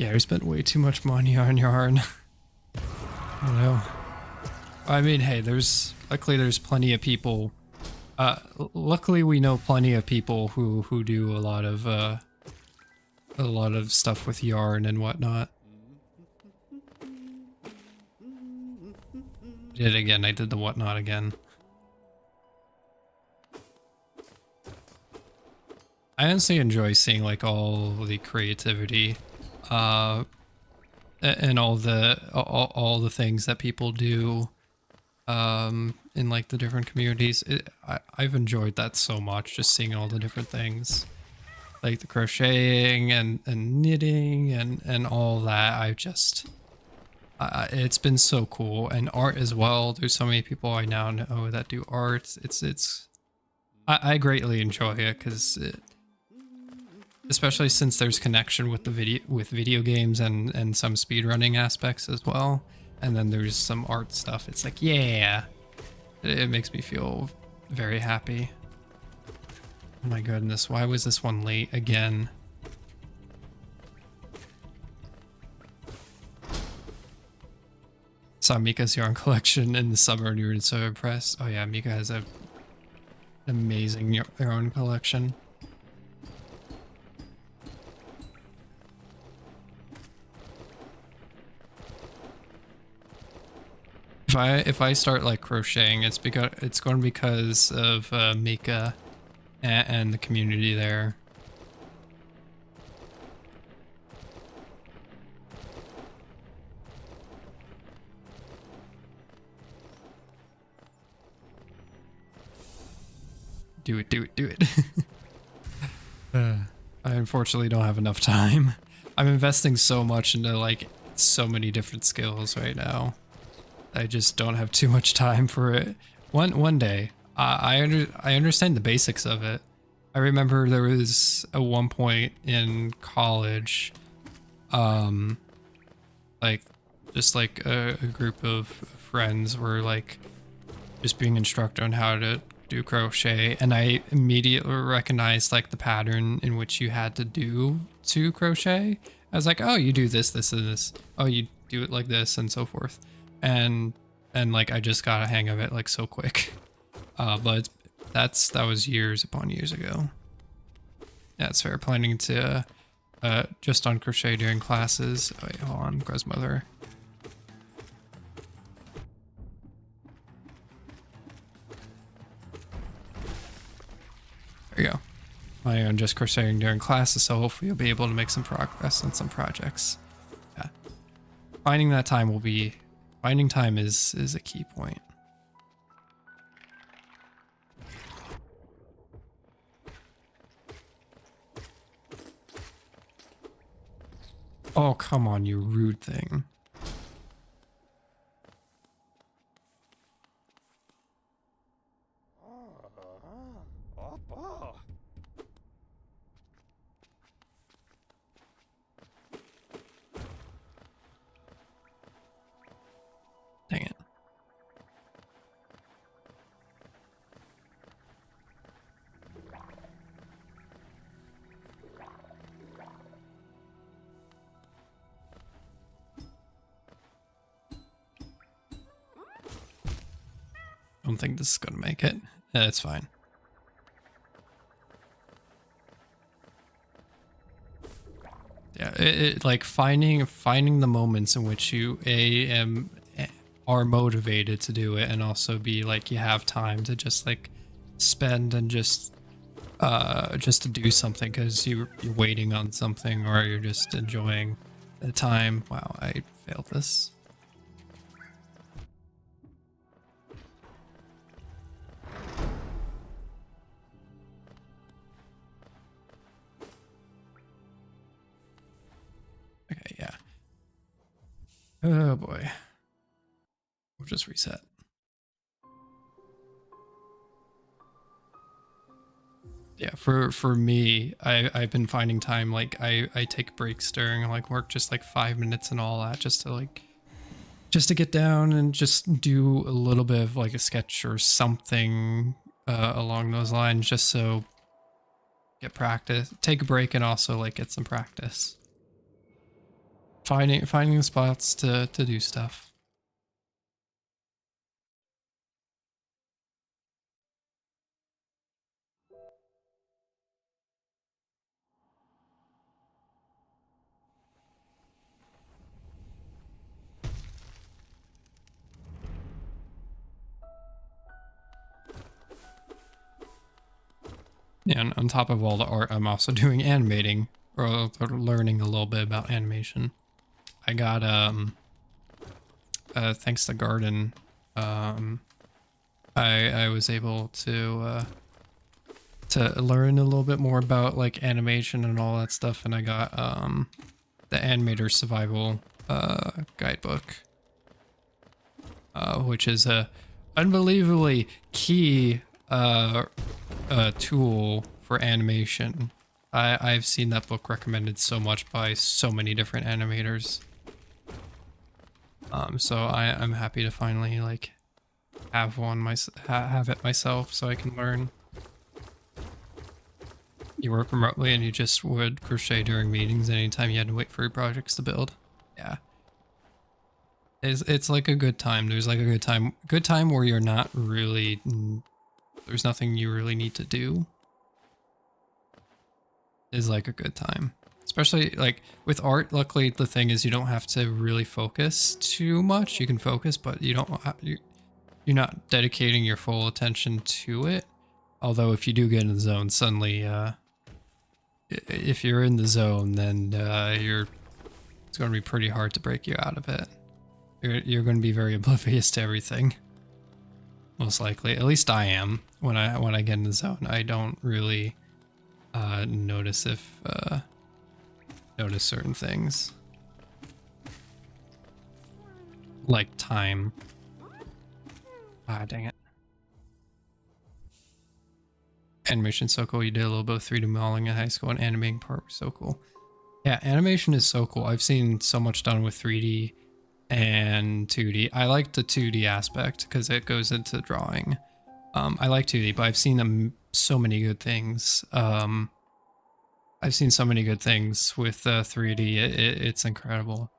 Yeah, I spent way too much money on yarn. I don't know. I mean, hey, luckily there's plenty of people. Luckily we know plenty of people who do a lot of stuff with yarn and whatnot. Did it again. I did the whatnot again. I honestly enjoy seeing like all the creativity, and all the things that people do, in like the different communities. I've enjoyed that so much, just seeing all the different things, like the crocheting and knitting and all that. It's been so cool, and art as well. There's so many people I now know that do art. I greatly enjoy it because especially since there's connection with the video games and some speedrunning aspects as well, and then there's some art stuff. It's like, yeah, it makes me feel very happy. Oh my goodness, why was this one late again? Saw Mika's yarn collection in the summer and you were so impressed. Oh yeah, Mika has an amazing yarn collection. If I start like crocheting, it's going to be because of Mika and the community there. Do it. I unfortunately don't have enough time. I'm investing so much into like so many different skills right now. I just don't have too much time for it. One day, I understand the basics of it. I remember there was at one point in college, like just like a group of friends were like just being instructed on how to do crochet, and I immediately recognized like the pattern in which you had to crochet. I was like, oh, you do this, this, and this. Oh, you do it like this, and so forth. And like I just got a hang of it like so quick. But that was years upon years ago. Yeah, it's fair. Planning to just on crochet during classes. Oh, wait, hold on, grandmother. There you go. I am just crocheting during classes, so hopefully you'll be able to make some progress on some projects. Yeah. Finding time is a key point. Oh, come on, you rude thing. Dang it. I don't think this is gonna make it. Yeah, it's fine. Yeah, it like finding the moments in which you are motivated to do it, and also be like you have time to just like spend and just to do something because you're waiting on something, or you're just enjoying the time. Wow, I failed this. Okay, yeah. Oh boy. We'll just reset. Yeah, for me, I've been finding time, like I take breaks during like work, just like 5 minutes and all that, just to get down and just do a little bit of like a sketch or something along those lines, just so get practice, take a break, and also like get some practice. finding the spots to do stuff. Yeah, and on top of all the art, I'm also doing animating, or learning a little bit about animation. I got thanks to Garden, I was able to learn a little bit more about like animation and all that stuff, and I got the Animator Survival guidebook, which is a unbelievably key tool for animation. I've seen that book recommended so much by so many different animators. So I'm happy to finally like have have it myself so I can learn. You work remotely and you just would crochet during meetings anytime you had to wait for your projects to build. Yeah. It's like a good time. There's like a good time where you're not really, there's nothing you really need to do. Is like a good time. Especially like with art, luckily the thing is you don't have to really focus too much. You can focus, but you don't you're not dedicating your full attention to it. Although if you do get in the zone, suddenly if you're in the zone, then it's going to be pretty hard to break you out of it. You're going to be very oblivious to everything. Most likely, at least I am. When I get in the zone, I don't really notice certain things, like time. Ah, dang it. Animation's so cool. You did a little bit of 3D modeling in high school, and animating part was so cool. Yeah, animation is so cool. I've seen so much done with 3D and 2D. I like the 2D aspect because it goes into drawing. I like 2D, but I've seen so many good things. I've seen so many good things with 3D. It's incredible.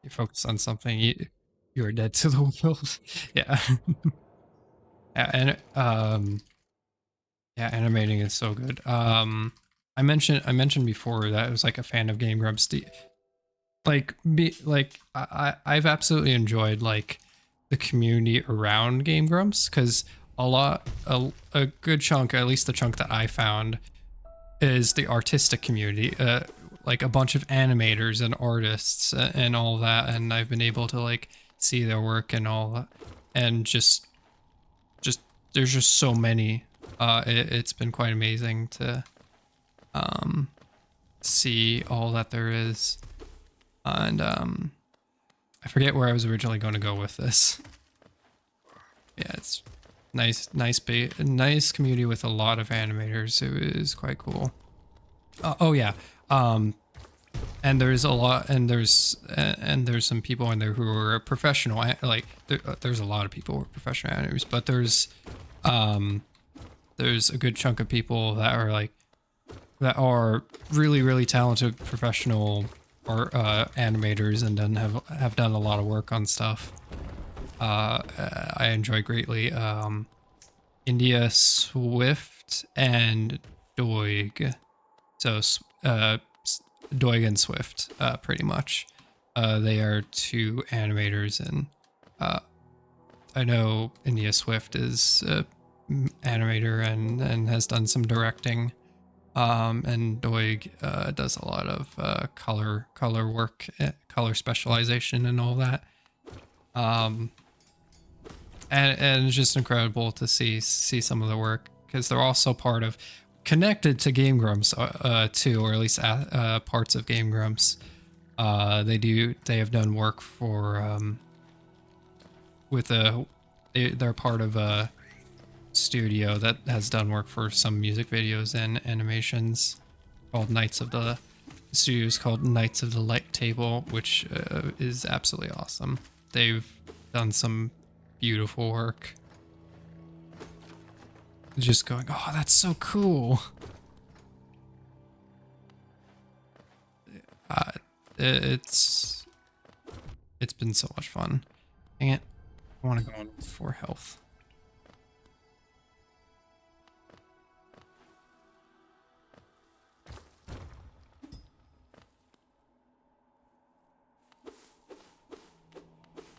You focus on something, you are dead to the world. Yeah. Yeah, and yeah, animating is so good. I mentioned before that I was like a fan of Game Grumps. I've absolutely enjoyed like the community around Game Grumps because a good chunk, at least the chunk that I found, is the artistic community. Like a bunch of animators and artists and all that, and I've been able to like see their work and all that, and just there's just so many. It's been quite amazing to see all that there is. And I forget where I was originally going to go with this. Yeah, it's nice community with a lot of animators. It was quite cool. Oh yeah. And there's a lot, and there's some people in there who are professional. Like there's a lot of people who are professional animators, but there's a good chunk of people that are really talented professional art animators and have done a lot of work on stuff. I enjoy greatly. India Swift and Doig. So Doig and Swift, pretty much. They are two animators, and I know India Swift is an animator and has done some directing. And Doig does a lot of color work, color specialization, and all that. And it's just incredible to see some of the work because they're also connected to Game Grumps too, or at least parts of Game Grumps. They have done work for they're part of a studio that has done work for some music videos and animations called the studio's called Knights of the Light Table, which is absolutely awesome. They've done some beautiful work. Just going, oh, that's so cool. It's been so much fun. Dang it. I want to go on for health.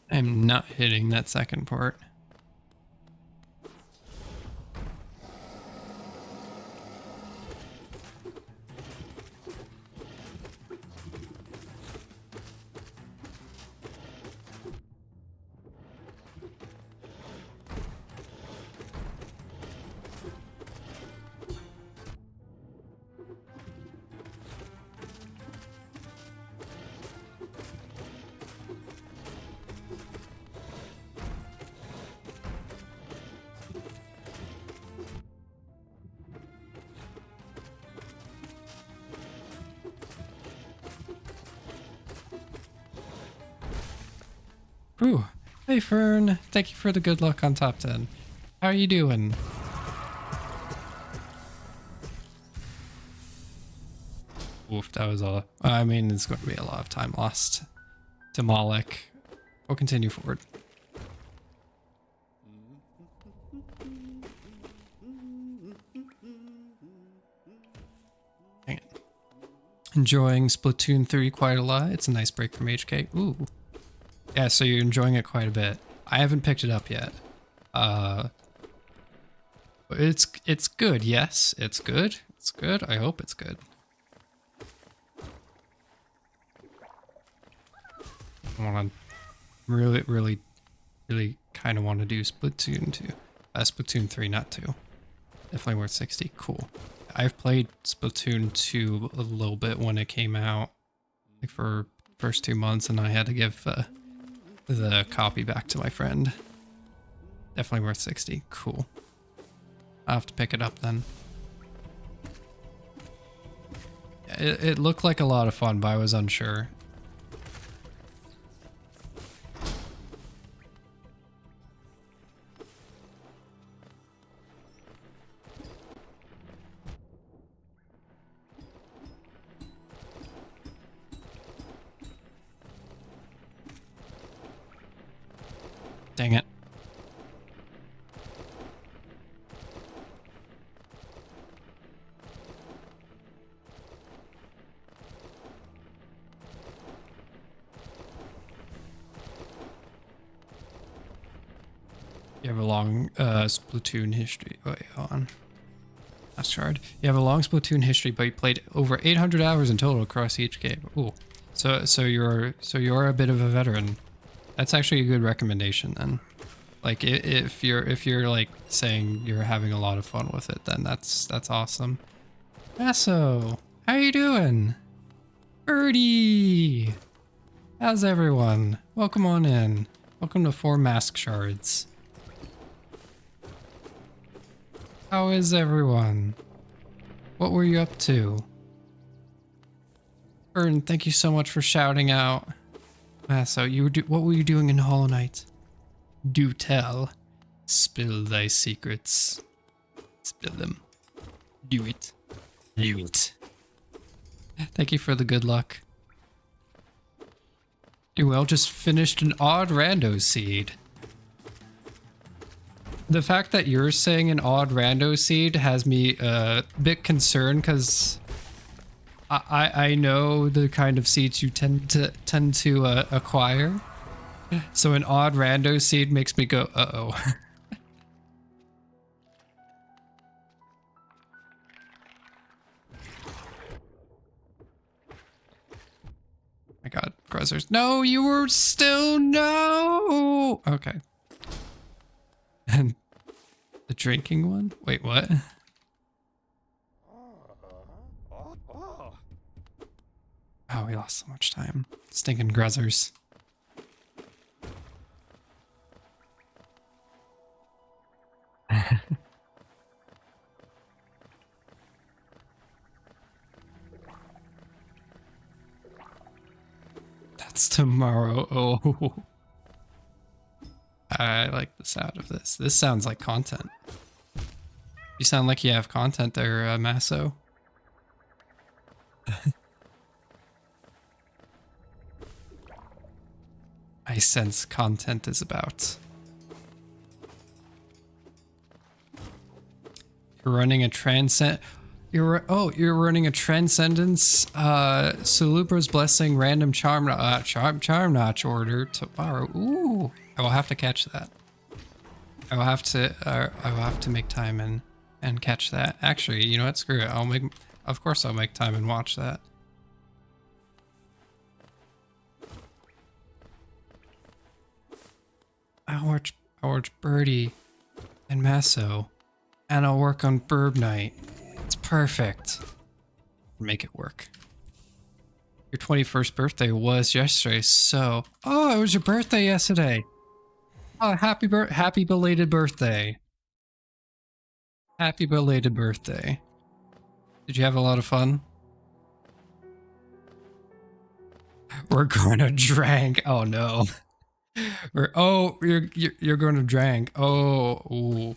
I'm not hitting that second part. Ooh. Hey Fern, thank you for the good luck on top 10. How are you doing? Oof, that was a... I mean, it's going to be a lot of time lost to Malik. We'll continue forward. Dang it. Enjoying Splatoon 3 quite a lot. It's a nice break from HK. Ooh. Yeah, so you're enjoying it quite a bit. I haven't picked it up yet. It's good. Yes, it's good. It's good. I hope it's good. I want to really kind of want to do Splatoon 2. Splatoon 3, not 2. Definitely worth 60. Cool. I've played Splatoon 2 a little bit when it came out, like for first 2 months, and I had to give the copy back to my friend. Definitely worth 60. Cool. I'll have to pick it up then. It looked like a lot of fun, but I was unsure. Dang it. You have a long Splatoon history. Wait, hold on. Mask Shard. You have a long Splatoon history, but you played over 800 hours in total across each game. Ooh. So you're a bit of a veteran. That's actually a good recommendation then. Like if you're like saying you're having a lot of fun with it, then that's awesome. Masso, how you doing? Birdie, how's everyone? Welcome on in. Welcome to 4 Mask Shards. How is everyone? What were you up to? Fern, thank you so much for shouting out. So what were you doing in Hollow Knight? Do tell. Spill thy secrets. Spill them. Do it. Do it. Thank you for the good luck. Well, just finished an odd rando seed. The fact that you're saying an odd rando seed has me a bit concerned because I know the kind of seeds you tend to acquire. So an odd rando seed makes me go, uh-oh. My god, Gruzzers. No, you were still no. Okay. And the drinking one? Wait, what? Oh, we lost so much time. Stinking Gruzzers. That's tomorrow. Oh. I like the sound of this. This sounds like content. You sound like you have content there, Masso. I sense content is about. You're running a you're running a Transcendence, Sulubra's Blessing, random charm notch order tomorrow. Ooh, I will have to catch that. I will have to make time and catch that. Actually, you know what? Screw it. Of course I'll make time and watch that. I'll watch Birdie and Masso, and I'll work on Burb Night. It's perfect. Make it work. Your 21st birthday was yesterday, so... Oh, it was your birthday yesterday! Oh, happy belated birthday. Happy belated birthday. Did you have a lot of fun? We're gonna drink. Oh no. You're going to drink. Oh, ooh.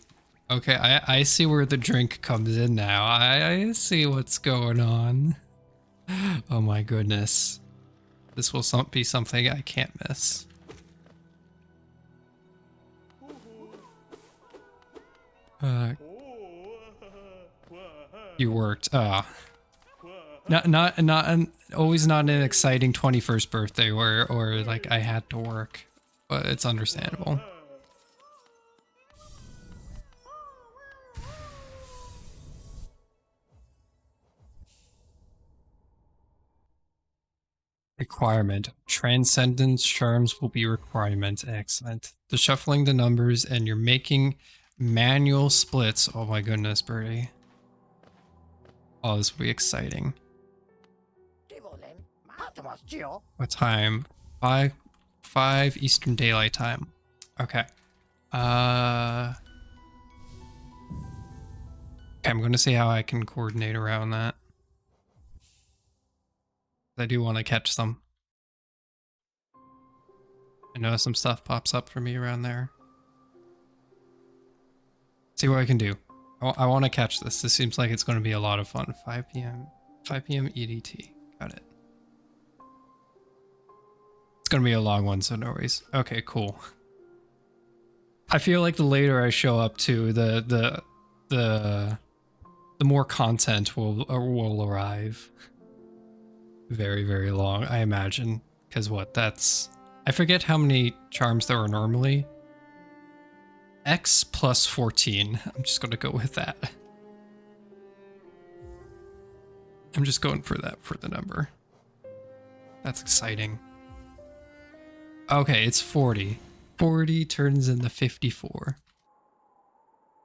Okay, I see where the drink comes in now. I see what's going on. Oh my goodness. This will be something I can't miss. You worked. Always not an exciting 21st birthday or like I had to work, but it's understandable. Requirement. Transcendence charms will be requirement. Excellent. The shuffling the numbers and you're making manual splits. Oh my goodness, Birdie. Oh, this will be exciting. What time? 5 Eastern Daylight Time. Okay. Okay, I'm going to see how I can coordinate around that. I do want to catch some. I know some stuff pops up for me around there. See what I can do. I want to catch this. This seems like it's going to be a lot of fun. 5 p.m. EDT. Got it. It's going to be a long one, so no worries. Okay, cool. I feel like the later I show up to, the more content will arrive. Very, very long, I imagine. Because what, I forget how many charms there are normally. X plus 14. I'm just going to go with that. I'm just going for that for the number. That's exciting. Okay, it's 40. 40 turns into 54.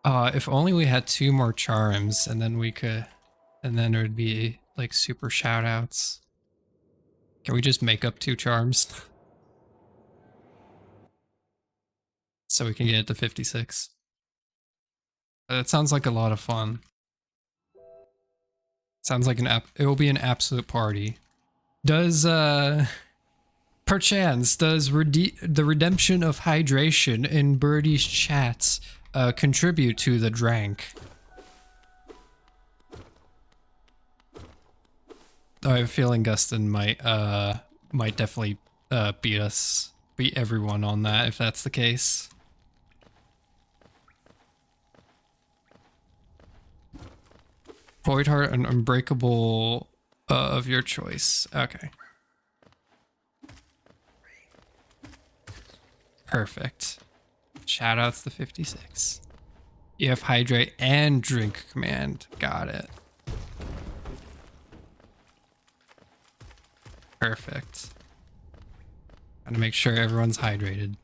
If only we had 2 more charms and then there would be like super shoutouts. Can we just make up 2 charms? So we can get it to 56. That sounds like a lot of fun. Sounds like it will be an absolute party. Does, perchance, does the redemption of hydration in Birdie's chats contribute to the drank? I have a feeling Gustin might definitely beat everyone on that if that's the case. Void Heart and Unbreakable of your choice. Okay. Perfect. Shoutouts to 56. You have Hydrate and Drink command. Got it. Perfect. Gotta make sure everyone's hydrated.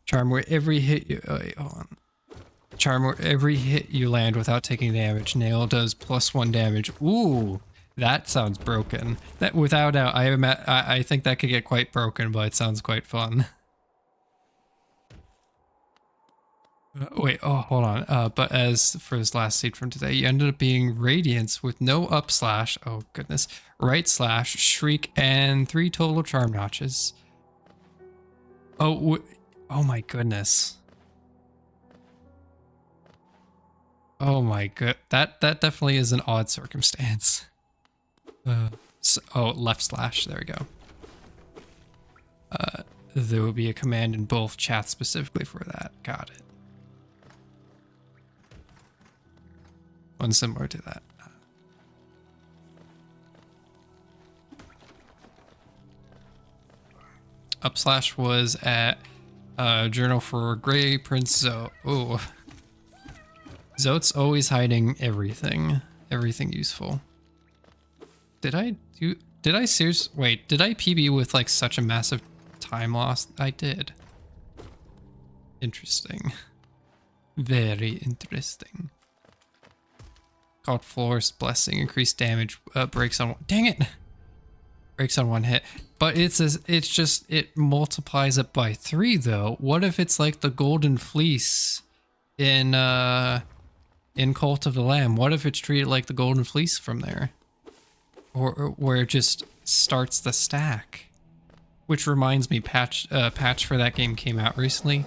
Charm where every hit you... Oh, wait, hold on. Charm where every hit you land without taking damage. Nail does +1 damage. Ooh, that sounds broken. That without doubt, I think that could get quite broken, but it sounds quite fun. Wait, oh, hold on. But as for his last seed from today, you ended up being Radiance with no up slash. Oh, goodness. Right slash, Shriek, and 3 total charm notches. Oh, oh my goodness. Oh my god, that definitely is an odd circumstance. Oh, left slash, there we go. there will be a command in both chats specifically for that. Got it. One similar to that. Upslash was at Journal for Grey Prince Zote. Oh, Zote's always hiding everything useful. Did I seriously, wait, did I PB with like such a massive time loss? I did. Interesting. Very interesting. Called Florist Blessing, increased damage, breaks on, dang it! Breaks on one hit. But it multiplies it by 3 though. What if it's like the Golden Fleece in Cult of the Lamb? What if it's treated like the Golden Fleece from there? Or where it just starts the stack? Which reminds me, patch for that game came out recently.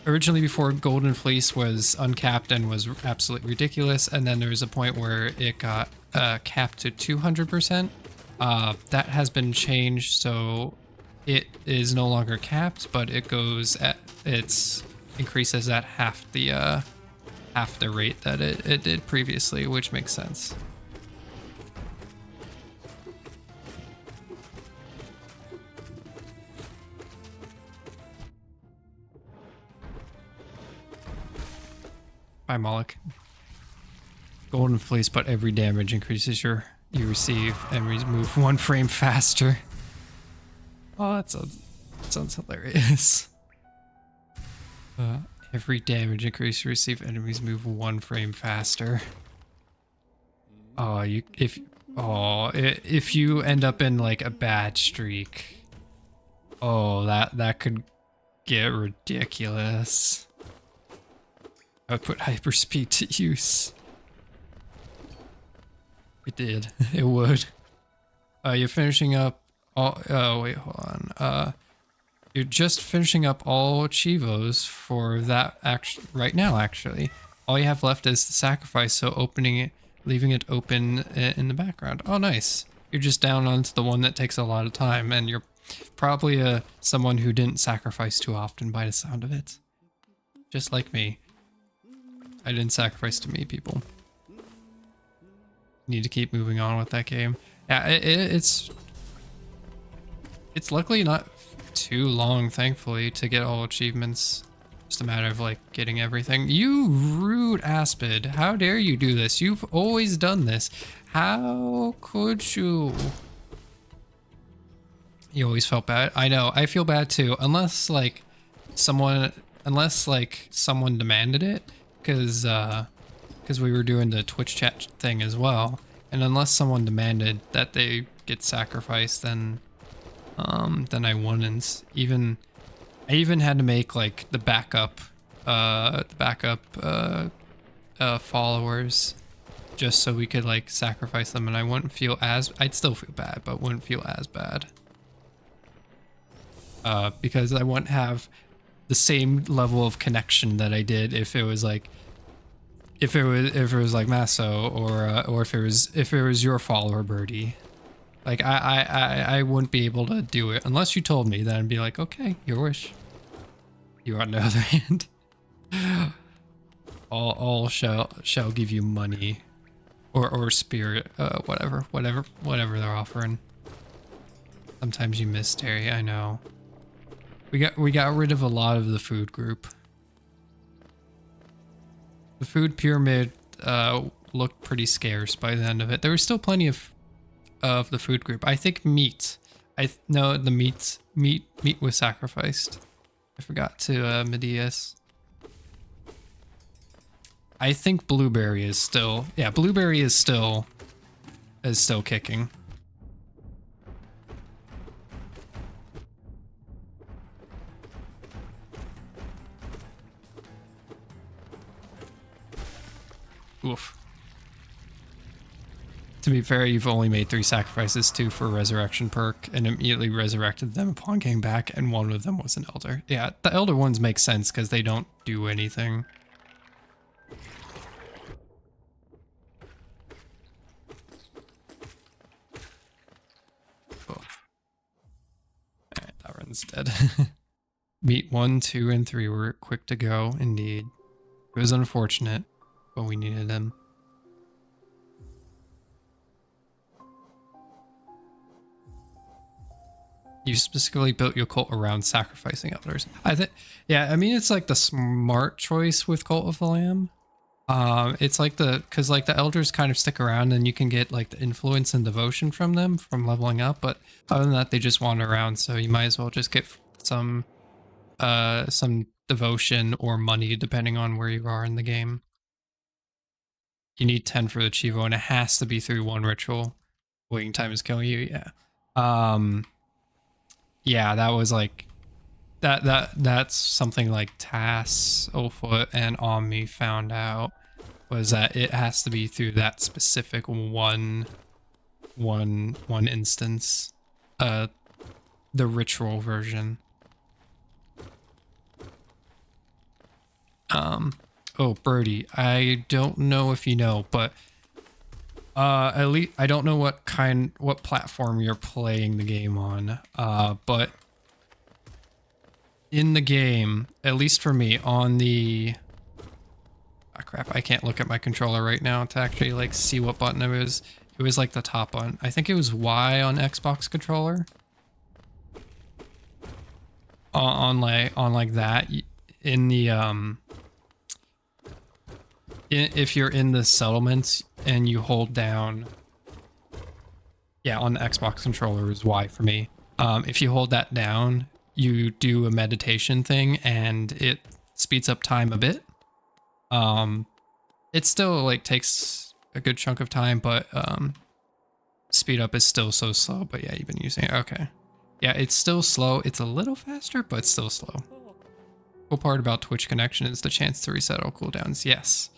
Originally before Golden Fleece was uncapped and was absolutely ridiculous, and then there was a point where it got capped to 200%. That has been changed, so it is no longer capped, but it goes at increases at half the rate that it did previously, which makes sense. Bye, Moloch. Golden Fleece, but every damage increases you receive and move 1 frame faster. Oh, that sounds hilarious. Every damage increase you receive, enemies move 1 frame faster. Oh, if you end up in like a bad streak, oh, that could get ridiculous. I would put hyperspeed to use. It did. It would. You're finishing up all. Oh wait, hold on. You're just finishing up all Chivos for that right now. Actually, all you have left is the sacrifice. So opening it, leaving it open in the background. Oh, nice. You're just down onto the one that takes a lot of time, and you're probably someone who didn't sacrifice too often by the sound of it. Just like me. I didn't sacrifice to me, people. Need to keep moving on with that game. Yeah, it's luckily not too long, thankfully, to get all achievements. Just a matter of like getting everything. You rude Aspid, how dare you do this? You've always done this. How could you? You always felt bad. I know, I feel bad too. Unless someone demanded it. Because we were doing the Twitch chat thing as well, and unless someone demanded that they get sacrificed, then I wouldn't. I even had to make like the backup followers, just so we could like sacrifice them, and I wouldn't feel as, I'd still feel bad, but wouldn't feel as bad. Because I wouldn't have the same level of connection that I did if it was like Masso, or if it was your follower Birdie. Like I wouldn't be able to do it unless you told me. Then I'd be like, okay, your wish. You on the other hand, all shall give you money, or spirit, whatever they're offering. Sometimes you miss Terry, I know. We got rid of a lot of the food group. The food pyramid looked pretty scarce by the end of it. There was still plenty of the food group. I think meat. No, the meat was sacrificed. I forgot to Medias. I think blueberry is still, yeah, blueberry is still kicking. Oof. To be fair, you've only made 3 sacrifices, 2 for resurrection perk, and immediately resurrected them upon getting back, and 1 of them was an elder. Yeah, the elder ones make sense because they don't do anything. Oof. instead. Meat 1, 2, and 3 were quick to go, indeed. It was unfortunate, but we needed them. You specifically built your cult around sacrificing elders. I think, yeah, I mean, it's like the smart choice with Cult of the Lamb. It's like because like the elders kind of stick around and you can get like the influence and devotion from them from leveling up, but other than that, they just wander around. So you might as well just get some devotion or money depending on where you are in the game. You need 10 for the Chivo, and it has to be through one ritual. Waiting time is killing you, yeah. Yeah, that was like that's something like Tass, Ofoot, and Omni found out, was that it has to be through that specific one instance. The ritual version. Oh, Birdie, I don't know if you know, but at least I don't know what platform you're playing the game on. But in the game, at least for me, on the crap, I can't look at my controller right now to actually like see what button it was. It was like the top one. I think it was Y on Xbox controller. On like that in the if you're in the settlements and you hold down, yeah, on the Xbox controller is Y for me. If you hold that down, you do a meditation thing and it speeds up time a bit. It still like takes a good chunk of time, but speed up is still so slow. But yeah, you've been using it. Okay. Yeah, it's still slow. It's a little faster, but still slow. Cool part about Twitch connection is the chance to reset all cooldowns. Yes.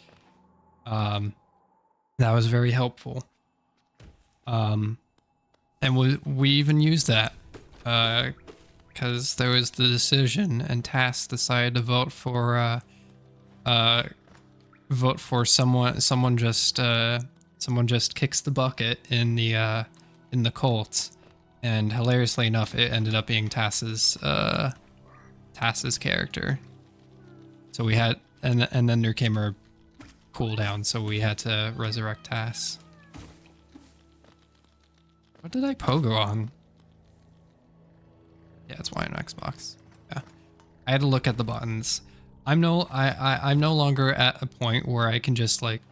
That was very helpful. And we even used that because there was the decision and Task decided to vote for someone just kicks the bucket in the cult, and hilariously enough, it ended up being Tass's character. So we had, and then there came our cooldown, so we had to resurrect Tass. What did I pogo on? Yeah, it's Y on Xbox. Yeah, I had to look at the buttons. I'm no longer at a point where I can just like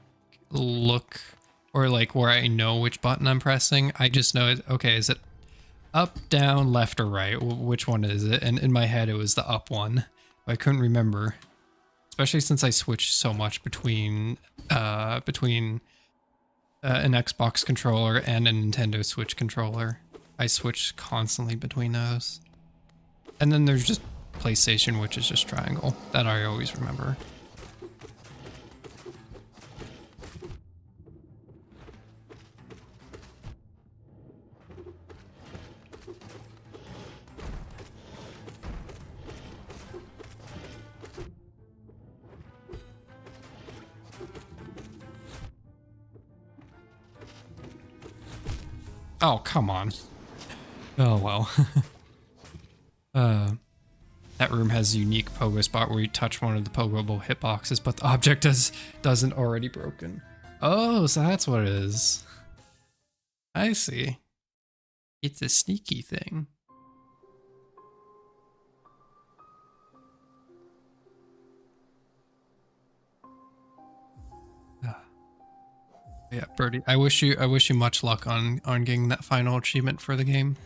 look, or like where I know which button I'm pressing. I just know, okay, is it up, down, left, or right? Which one is it? And in my head, it was the up one. But I couldn't remember, especially since I switched so much between an Xbox controller and a Nintendo Switch controller. I switch constantly between those. And then there's just PlayStation, which is just triangle. That I always remember. Oh, come on. Oh, well. That room has a unique pogo spot where you touch one of the pogoable hitboxes, but the object doesn't already broken. Oh, so that's what it is. I see. It's a sneaky thing. Yeah, Birdie, I wish you much luck on getting that final achievement for the game.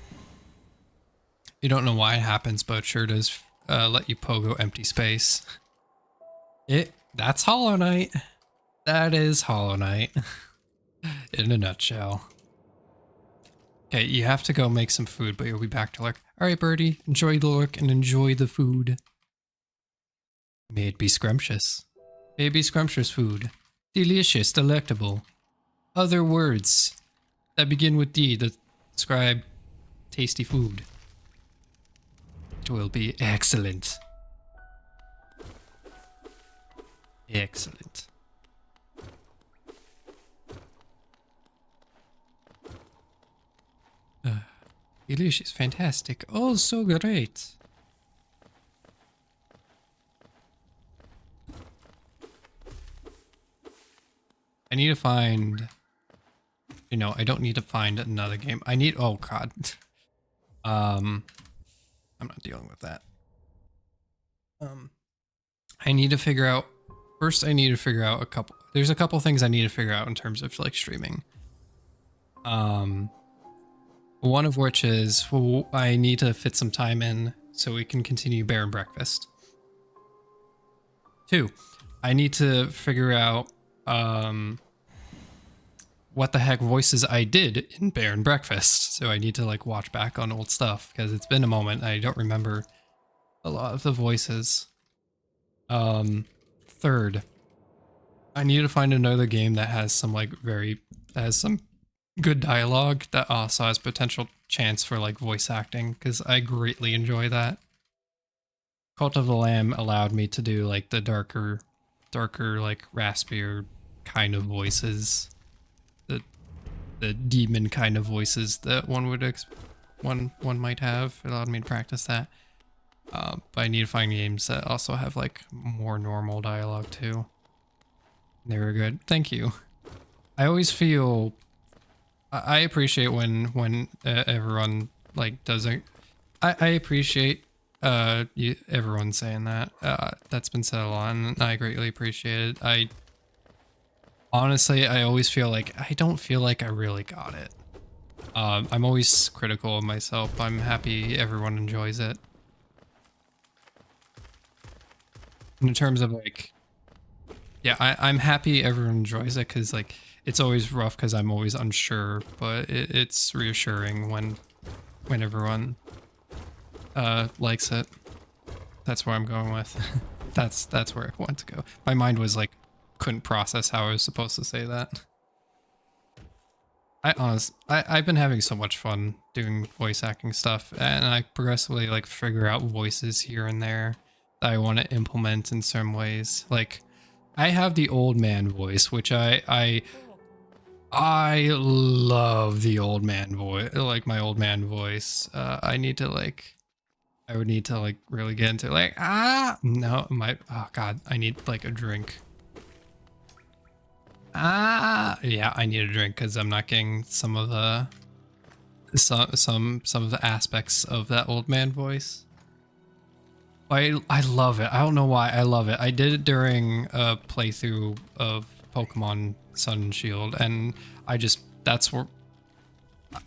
You don't know why it happens, but it sure does let you pogo empty space. That's Hollow Knight. That is Hollow Knight. In a nutshell. Okay, you have to go make some food, but you'll be back to lurk. Alright, Birdie, enjoy the lurk and enjoy the food. May it be scrumptious. May it be scrumptious food. Delicious, delectable. Other words that begin with D that describe tasty food. It will be excellent. Excellent. Delicious, fantastic. Oh, so great. I need to find... You know, I don't need to find another game. I need... Oh, God. I'm not dealing with that. I need to figure out... First, I need to figure out a couple... There's a couple things I need to figure out in terms of, like, streaming. One of which is, well, I need to fit some time in so we can continue Bear and Breakfast. 2, I need to figure out what the heck voices I did in Bear and Breakfast. So I need to like watch back on old stuff because it's been a moment. I don't remember a lot of the voices. 3rd, I need to find another game that has some like some good dialogue that also has potential chance for like voice acting because I greatly enjoy that. Cult of the Lamb allowed me to do like the darker like raspier kind of voices, the demon kind of voices that one would one might have. It allowed me to practice that. But I need to find games that also have like more normal dialogue too. They were good. Thank you. I always feel I appreciate when everyone like doesn't. I appreciate everyone saying that. That's been said a lot, and I greatly appreciate it. Honestly, I always feel like I don't feel like I really got it. I'm always critical of myself. I'm happy everyone enjoys it. In terms of like, yeah, I'm happy everyone enjoys it because like it's always rough because I'm always unsure, but it's reassuring when everyone likes it. That's where I'm going with. that's where I want to go. My mind was like couldn't process how I was supposed to say that. I've been having so much fun doing voice acting stuff, and I progressively like figure out voices here and there that I want to implement in some ways. Like I have the old man voice, which I love the old man voice, like my old man voice. I would need to like really get into like, oh God, I need like a drink. Yeah, I need a drink because I'm not getting some of the some of the aspects of that old man voice. I love it. I don't know why I love it. I did it during a playthrough of Pokemon Sun and Shield, and that's where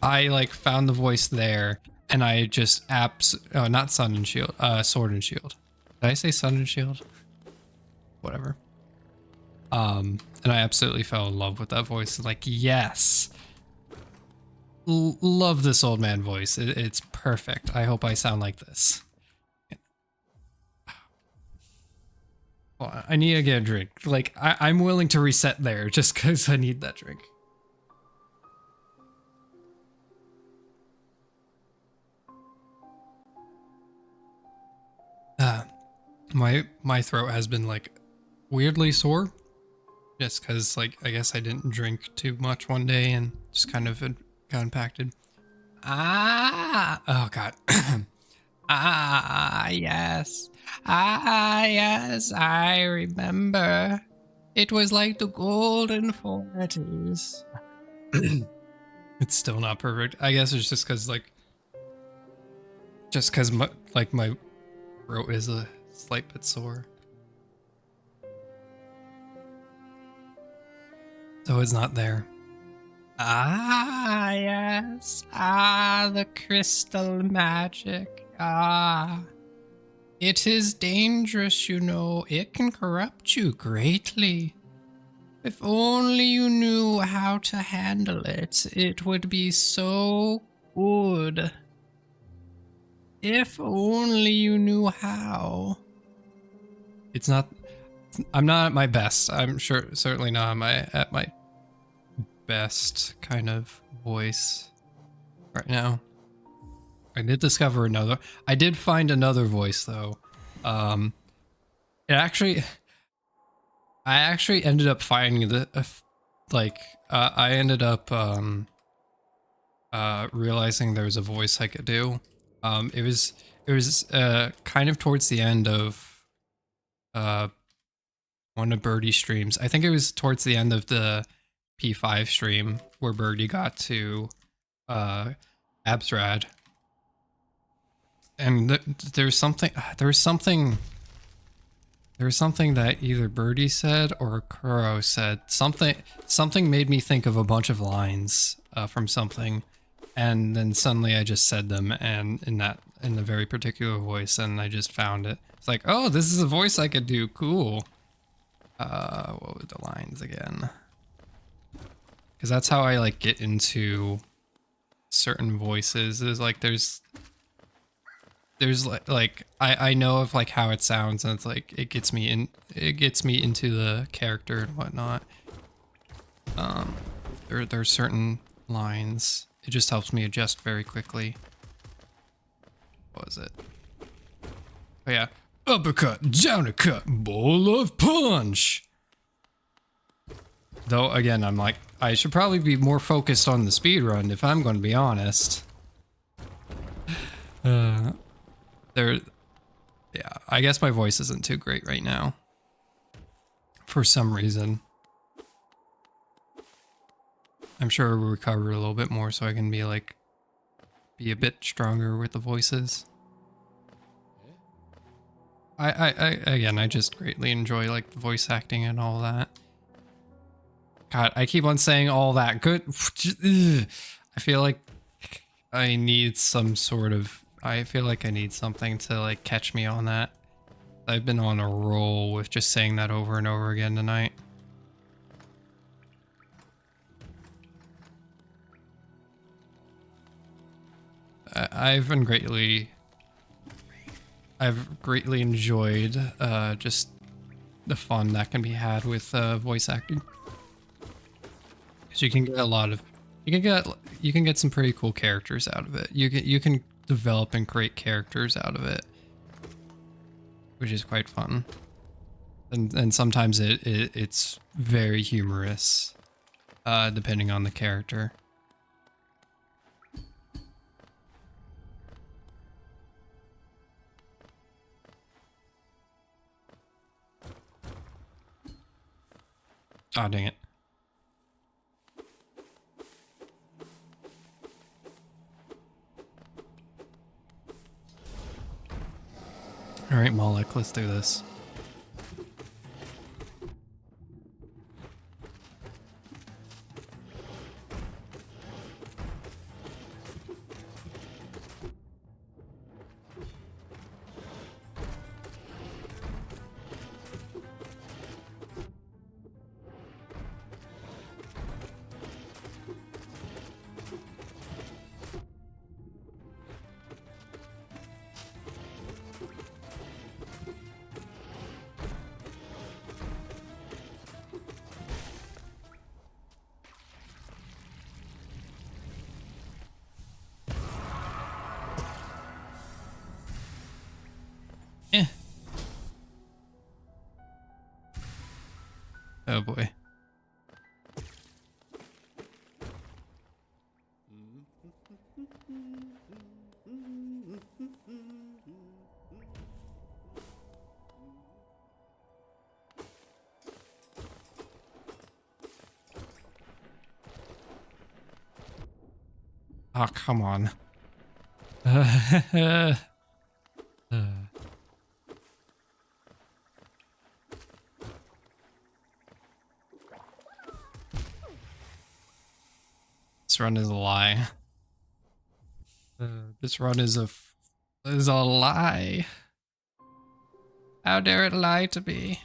I like found the voice there, and I just not Sun and Shield, Sword and Shield. Did I say Sun and Shield? Whatever. And I absolutely fell in love with that voice. Like, yes. Love this old man voice. It's perfect. I hope I sound like this. Well, I need to get a drink. Like, I'm willing to reset there just because I need that drink. My throat has been like weirdly sore. Just because, like, I guess I didn't drink too much one day and just kind of got impacted. Oh God. Yes. Yes, I remember. It was like the golden 40s. It's still not perfect. I guess it's just because, like, my throat is a slight bit sore. So it's not there. Yes. The crystal magic. It is dangerous, you know. It can corrupt you greatly. If only you knew how to handle it, it would be so good. If only you knew how. I'm not at my best. I'm certainly not at my best kind of voice right now. I did find another voice though. I actually ended up finding I ended up realizing there was a voice I could do. It was kind of towards the end of uh, one of Birdie's streams. I think it was towards the end of the P5 stream where Birdie got to Absrad. And there's something that either Birdie said or Kuro said. Something made me think of a bunch of lines from something, and then suddenly I just said them, and in the very particular voice, and I just found it. It's like, oh, this is a voice I could do. Cool. What were the lines again? Because that's how I like get into certain voices. Is like there's like I know of like how it sounds, and it's like it gets me into the character and whatnot. There's certain lines. It just helps me adjust very quickly. What was it? Oh yeah. Uppercut, downpercut, bowl of punch. Though again, I'm like, I should probably be more focused on the speedrun if I'm going to be honest. Yeah, I guess my voice isn't too great right now. For some reason. I'm sure we'll recover a little bit more so I can be like, be a bit stronger with the voices. Again, I just greatly enjoy like the voice acting and all that. God, I keep on saying all that. Good. I feel like I need some sort of, I feel like I need something to like catch me on that. I've been on a roll with just saying that over and over again tonight. I've greatly enjoyed just the fun that can be had with voice acting. Because you can get a lot of, you can get some pretty cool characters out of it. You can develop and create characters out of it, which is quite fun. And sometimes it's very humorous, depending on the character. Oh, dang it. Alright, Moloch, let's do this. Eh. Oh boy. Oh, come on. This run is a lie. This run is a lie. How dare it lie to me?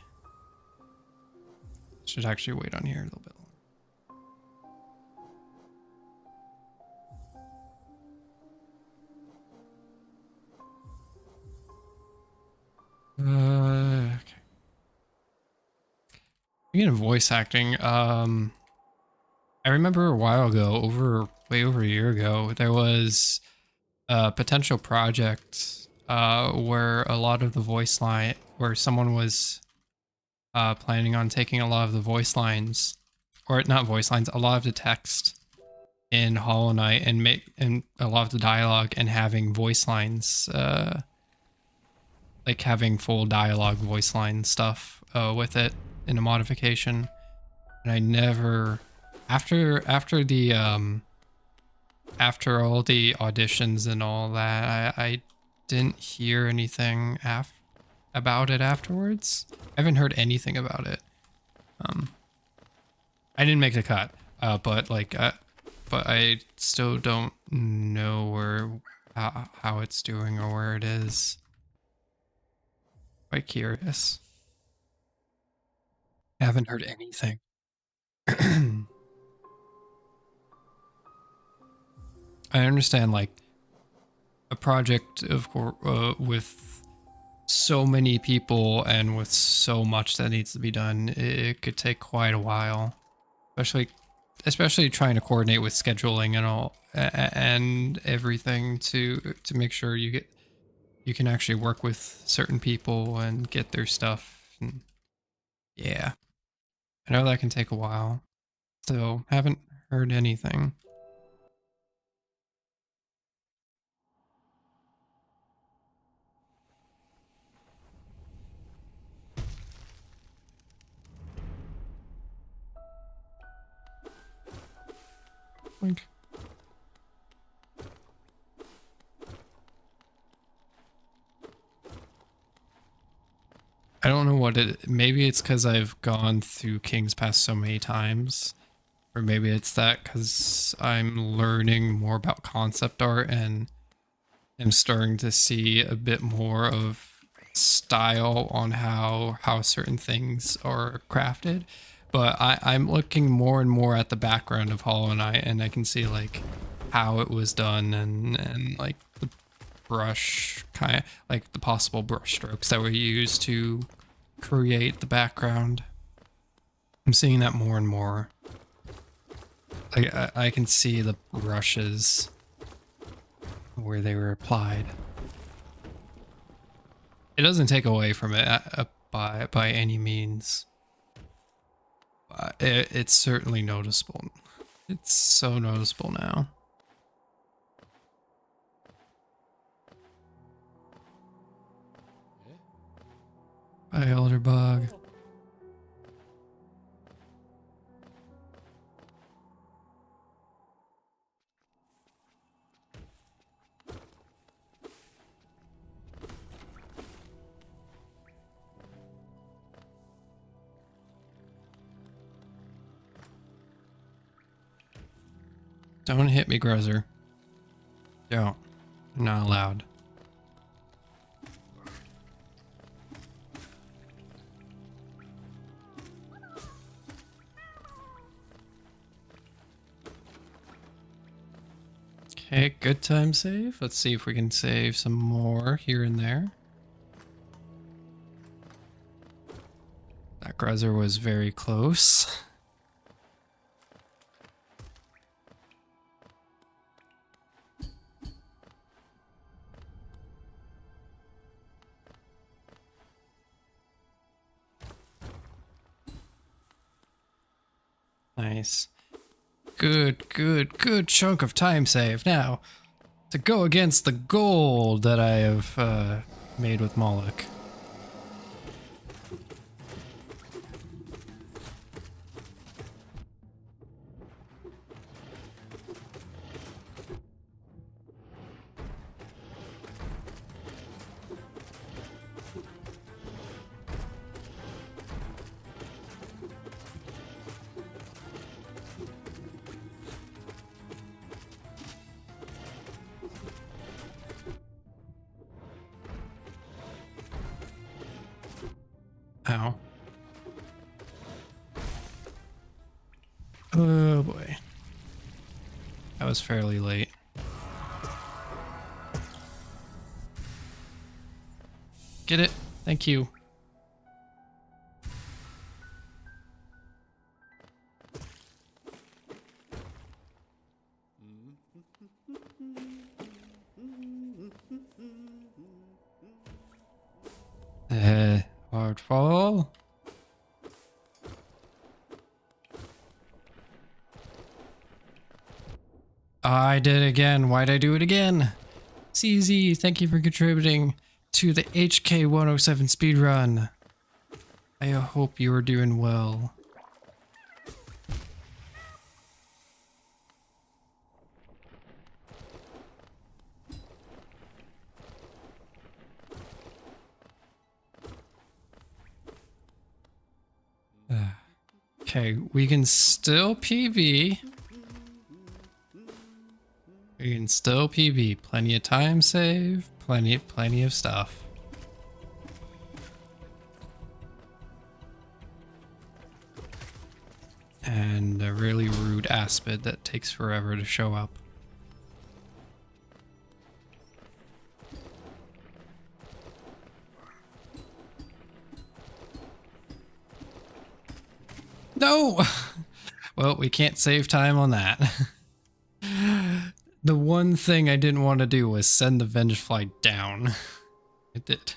Should actually wait on here a little bit longer. Okay. Speaking of voice acting, I remember a while ago, way over a year ago, there was a potential project where a lot of the voice line, where someone was planning on taking a lot of the voice lines, or not voice lines, a lot of the text in Hollow Knight and make and a lot of the dialogue and having voice lines, like having full dialogue voice line stuff with it in a modification. And I never, after all the auditions and all that, I didn't hear anything about it afterwards. I haven't heard anything about it. I didn't make the cut, but I still don't know how it's doing or where it is. Quite curious. I haven't heard anything. I understand, like, a project of with so many people and with so much that needs to be done, it could take quite a while, especially trying to coordinate with scheduling and all and everything to make sure you can actually work with certain people and get their stuff. And yeah, I know that can take a while, so haven't heard anything. Like, I don't know what maybe it's because I've gone through King's Pass so many times, or maybe it's that because I'm learning more about concept art and am starting to see a bit more of style on how certain things are crafted. But I'm looking more and more at the background of Hollow Knight, and I can see like how it was done and like the brush kind of like the possible brush strokes that were used to create the background. I'm seeing that more and more. Like I can see the brushes where they were applied. It doesn't take away from it by any means. It's certainly noticeable. It's so noticeable now. Bye, Elderbug. Don't hit me, Gruzzer. Don't. I'm not allowed. Okay, good time save. Let's see if we can save some more here and there. That Gruzzer was very close. Nice. Good chunk of time save. Now, to go against the gold that I have made with Moloch. Ow. Oh boy. That was fairly late. Get it? Thank you. Hard fall. I did it again. Why'd I do it again? CZ, thank you for contributing to the HK107 speedrun. I hope you are doing well. Okay, we can still PB. We can still PB. Plenty of time save. Plenty of stuff. And a really rude aspid that takes forever to show up. No! Well, we can't save time on that. The one thing I didn't want to do was send the Vengefly down. It did.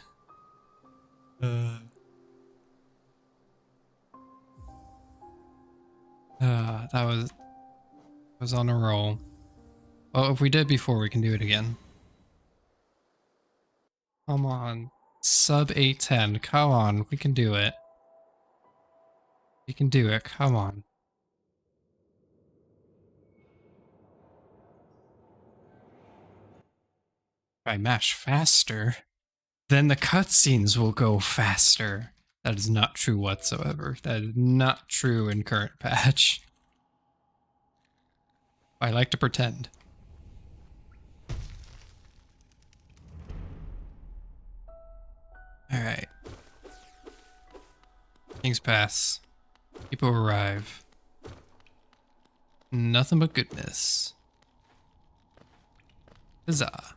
That was on a roll. Well, if we did before, we can do it again. Come on. Sub 810. Come on, we can do it. We can do it. Come on. If I mash faster, then the cutscenes will go faster. That is not true whatsoever. That is not true in current patch. I like to pretend. Alright. King's Pass. People arrive. Nothing but goodness. Huzzah.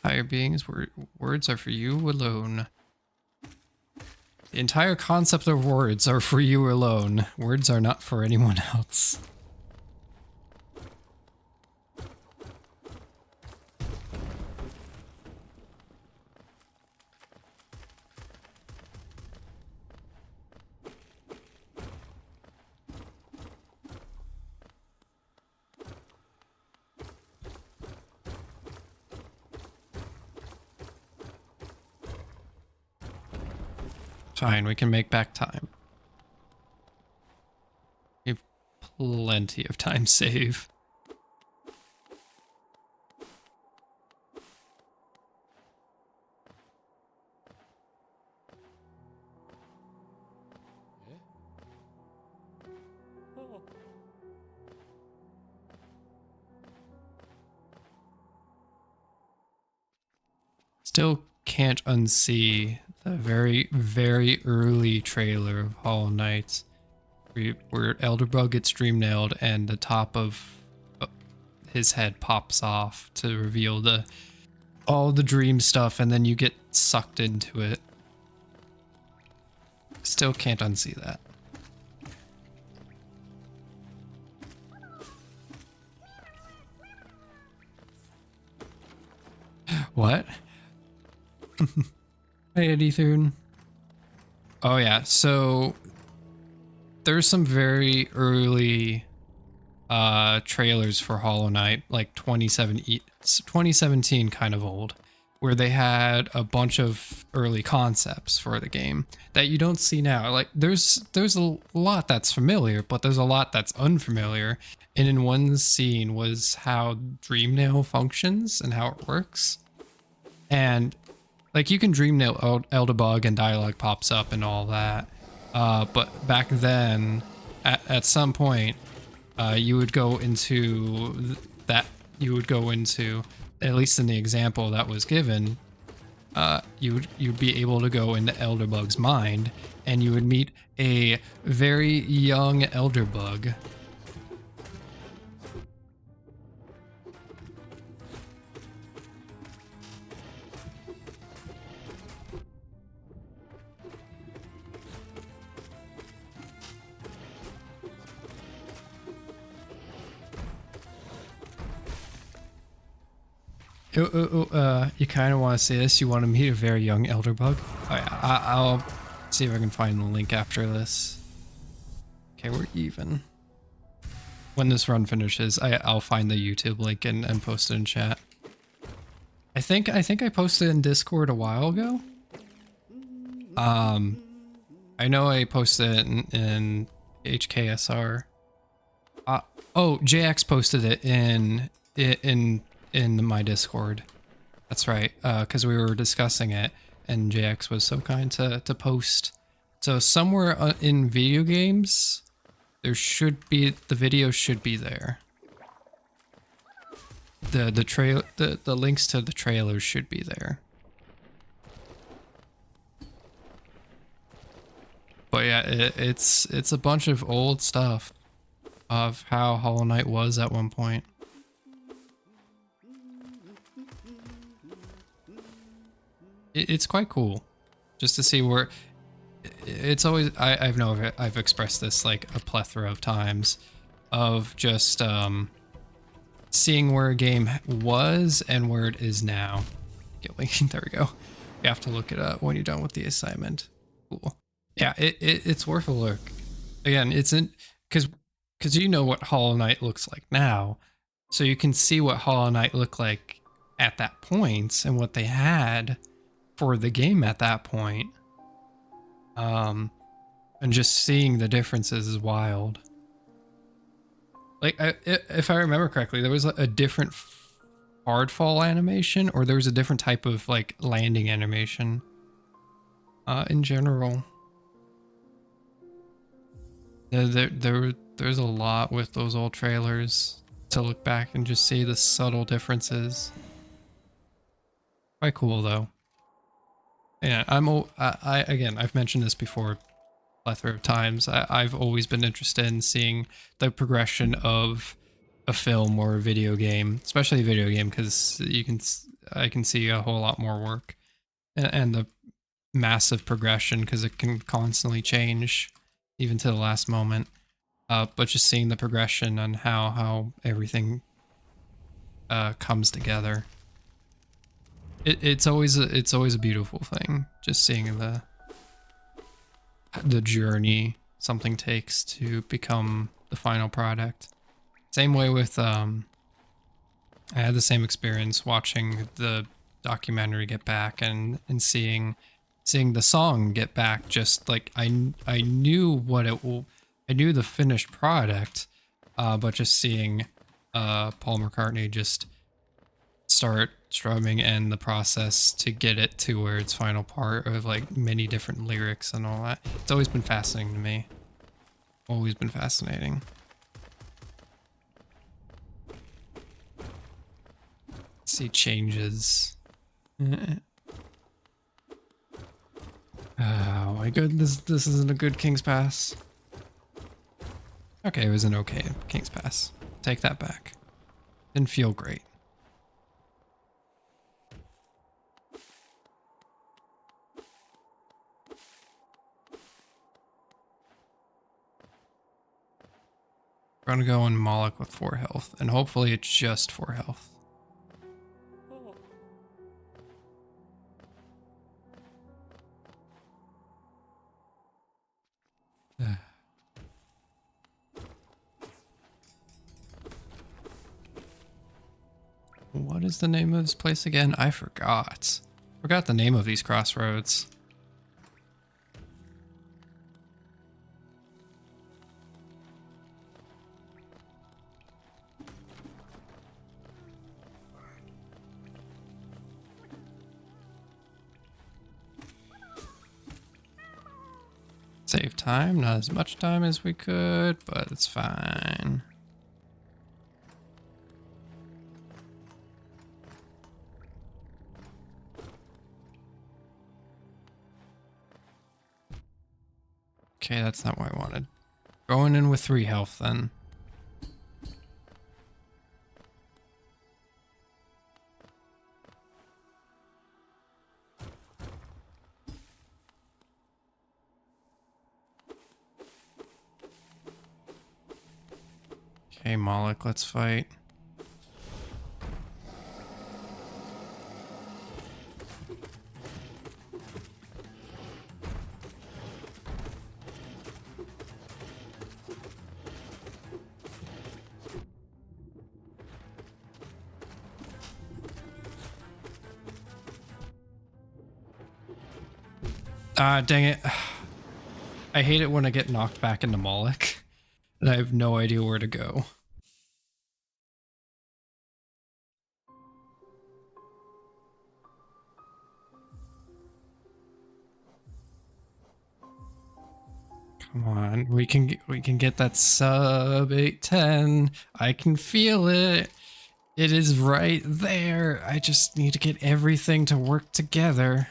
Higher beings, words are for you alone. The entire concept of words are for you alone. Words are not for anyone else. Fine, we can make back time. We have plenty of time save. Still can't unsee the very, very early trailer of Hollow Knight, where Elderbug gets dream nailed and the top of his head pops off to reveal all the dream stuff, and then you get sucked into it. Still can't unsee that. What? Hey, Edithune. Oh yeah, so there's some very early trailers for Hollow Knight, like 2017 kind of old, where they had a bunch of early concepts for the game that you don't see now. Like there's a lot that's familiar, but there's a lot that's unfamiliar. And in one scene was how Dreamnail functions and how it works. And like you can dream nail Elderbug and dialogue pops up and all that. But back then, at some point, you would go into at least in the example that was given, you'd be able to go into Elderbug's mind, and you would meet a very young Elderbug. You kind of want to see this? You want to meet a very young Elderbug? Oh yeah, See if I can find the link after this. Okay, we're even. When this run finishes, I'll find the YouTube link and post it in chat. I think I posted it in Discord a while ago. I know I posted it in HKSR. Oh, JX posted it in my Discord. That's right, because we were discussing it, and JX was so kind to post. So somewhere in video games, there should be, the video should be there. The links to the trailers should be there. But yeah, it's a bunch of old stuff of how Hollow Knight was at one point. It's quite cool just to see where it's always, I've expressed this like a plethora of times of just seeing where a game was and where it is now. There we go. You have to look it up when you're done with the assignment. Cool. Yeah, it's worth a look. Again, it's in because you know what Hollow Knight looks like now, so you can see what Hollow Knight looked like at that point and what they had for the game at that point. And just seeing the differences is wild. Like, if I remember correctly, there was a different hard fall animation, or there was a different type of like landing animation. In general. There's a lot with those old trailers to look back and just see the subtle differences. Quite cool though. Yeah, again, I've mentioned this before a plethora of times. I've always been interested in seeing the progression of a film or a video game, especially a video game, because I can see a whole lot more work and the massive progression, because it can constantly change even to the last moment. But just seeing the progression and how everything comes together. It's always a beautiful thing, just seeing the journey something takes to become the final product. Same way with I had the same experience watching the documentary Get Back and seeing the song Get Back. Just like I knew what it will, I knew the finished product, but just seeing Paul McCartney just start strumming and the process to get it to where its final part of like many different lyrics and all that. It's always been fascinating to me. Always been fascinating. See changes. Oh my goodness, this isn't a good King's Pass. Okay, it was an okay King's Pass. Take that back. Didn't feel great. We're gonna go on Moloch with 4 health, and hopefully it's just 4 health. What is the name of this place again? I forgot. Forgot the name of these crossroads. Save time, not as much time as we could, but it's fine. Okay, that's not what I wanted. Going in with 3 health then. Okay, Moloch, let's fight. Ah, dang it. I hate it when I get knocked back into Moloch and I have no idea where to go. Come on, we can get that sub 810. I can feel it. It is right there. I just need to get everything to work together.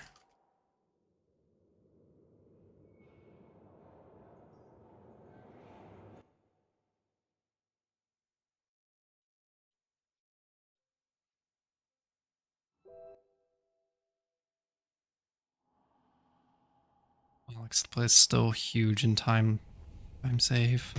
Alex, the place is still huge in time save.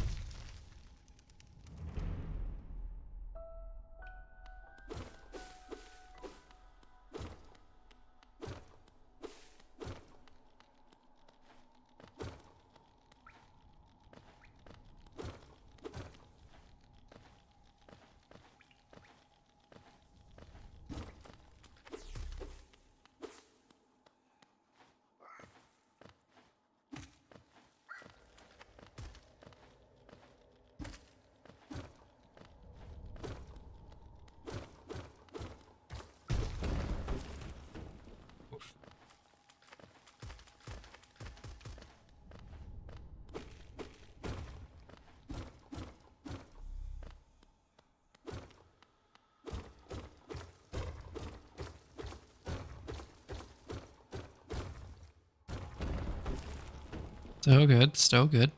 Still good, still good.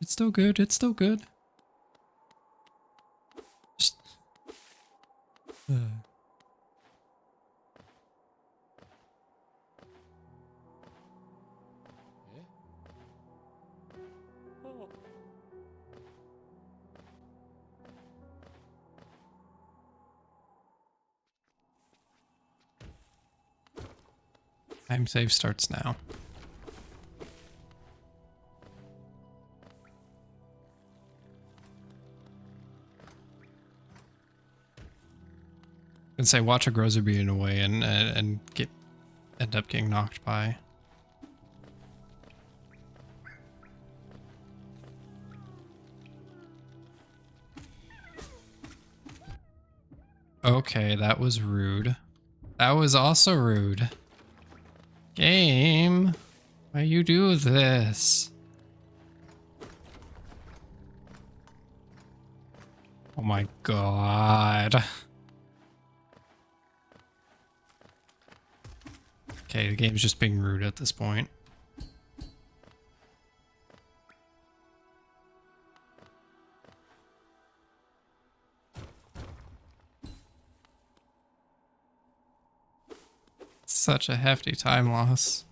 It's still good, it's still good. Just... Time save starts now. And say watch a Grozer be in a way and end up getting knocked by. Okay, that was rude. That was also rude. Game, why you do this? Oh my god. Okay, the game's just being rude at this point. Such a hefty time loss.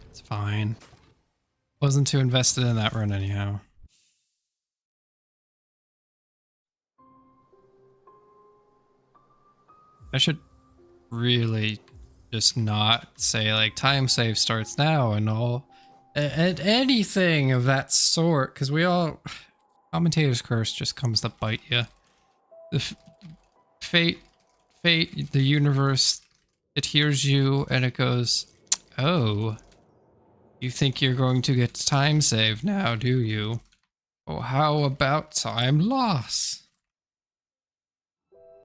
It's fine. Wasn't too invested in that run anyhow. I should really just not say like time save starts now and all and anything of that sort, because we all commentator's curse just comes to bite you. The fate, the universe, it hears you and it goes, oh, you think you're going to get time save now, do you? Oh, how about time loss?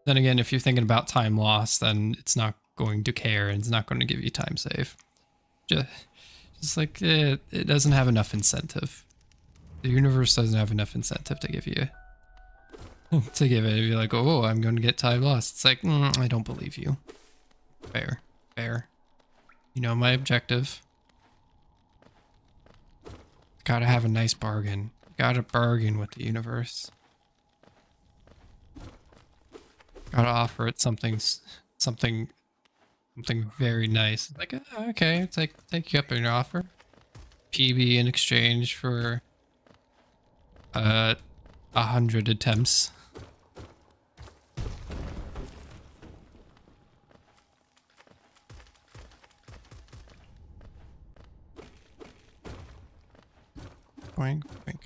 Then again, if you're thinking about time loss, then it's not going to care and it's not going to give you time save. Just like it doesn't have enough incentive. The universe doesn't have enough incentive to give you to give it. If you're like, oh, I'm going to get time loss. It's like, I don't believe you. Fair, fair. You know my objective. Gotta have a nice bargain. Gotta bargain with the universe. Gotta offer it something Something very nice. Like, okay, take you up on your offer. PB in exchange for 100 attempts. Boink, boink.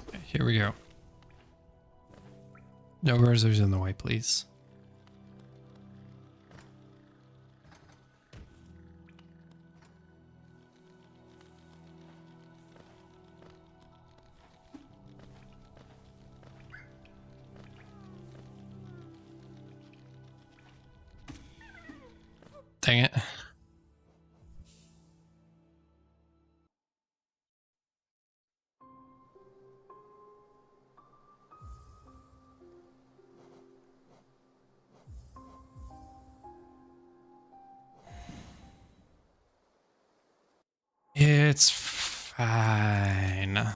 Okay, here we go. No razors in the way, please. Dang it. It's fine.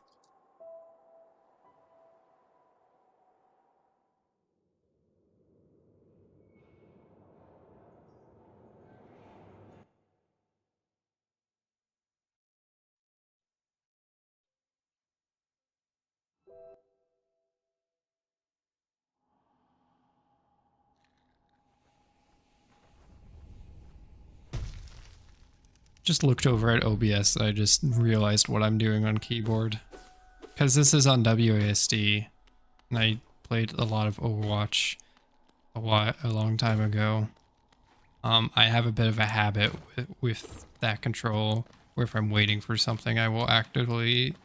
Just looked over at OBS. I just realized what I'm doing on keyboard. Because this is on WASD. And I played a lot of Overwatch a long time ago. I have a bit of a habit with that control where if I'm waiting for something, I will actively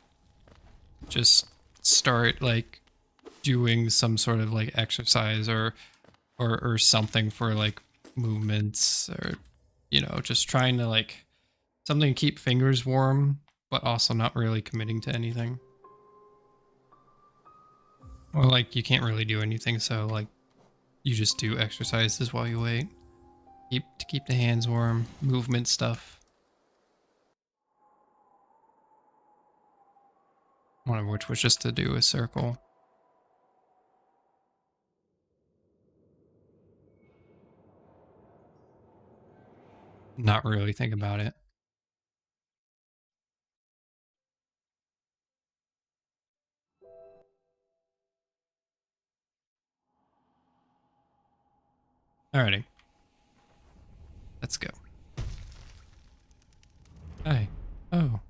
just start like doing some sort of like exercise or something for like movements or, you know, just trying to like something to keep fingers warm, but also not really committing to anything. Well, like you can't really do anything, so like you just do exercises while you wait. Keep the hands warm, movement stuff. One of which was just to do a circle. Not really think about it. Alrighty. Let's go. Hi. Oh.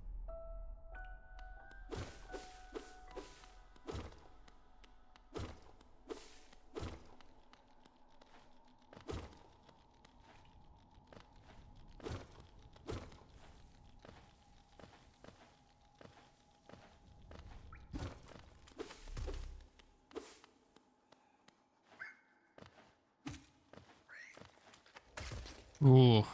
Ooh.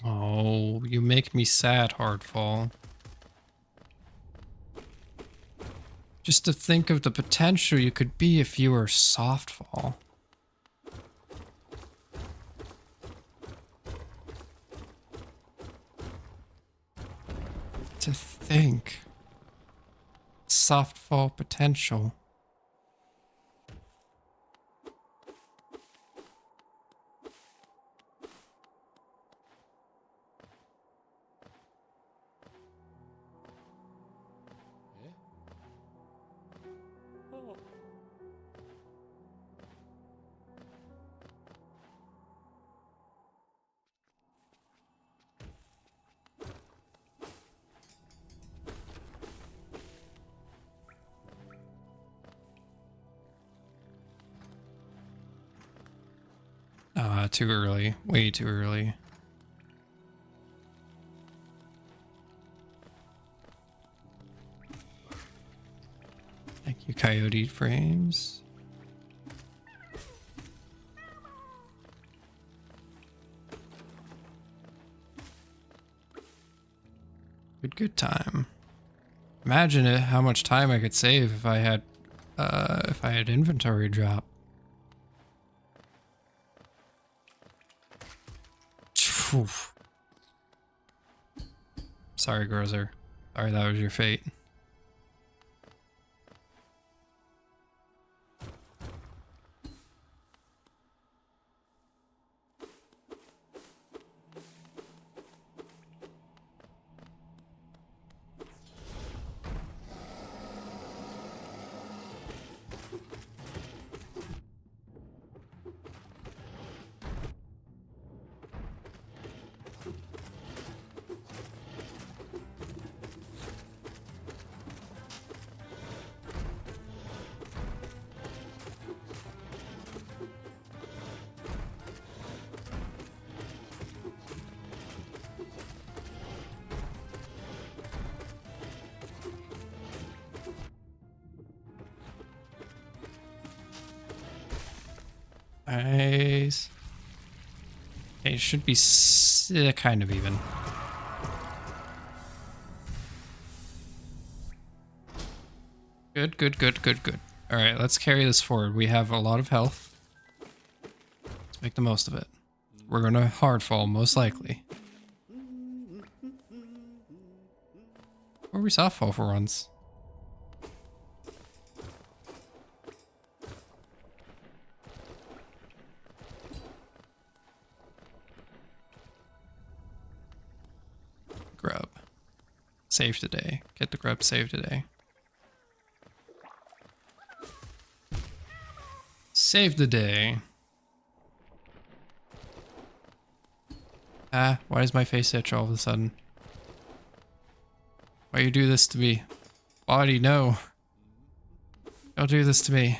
Oh, you make me sad, Hardfall. Just to think of the potential you could be if you were Softfall. To think. Softfall potential. Too early. Way too early. Thank you, Coyote Frames. Good time. Imagine it, how much time I could save if I had inventory drop. Phew. Sorry, Grozer. Sorry that was your fate. Nice. Okay, it should be kind of even. Good, good, good, good, good. All right, let's carry this forward. We have a lot of health. Let's make the most of it. We're gonna hard fall, most likely. Or we soft fall for once. Grub. Save today. Get the grub, save today. Save the day. Ah, why does my face itch all of a sudden? Why you do this to me? Body, no. Don't do this to me.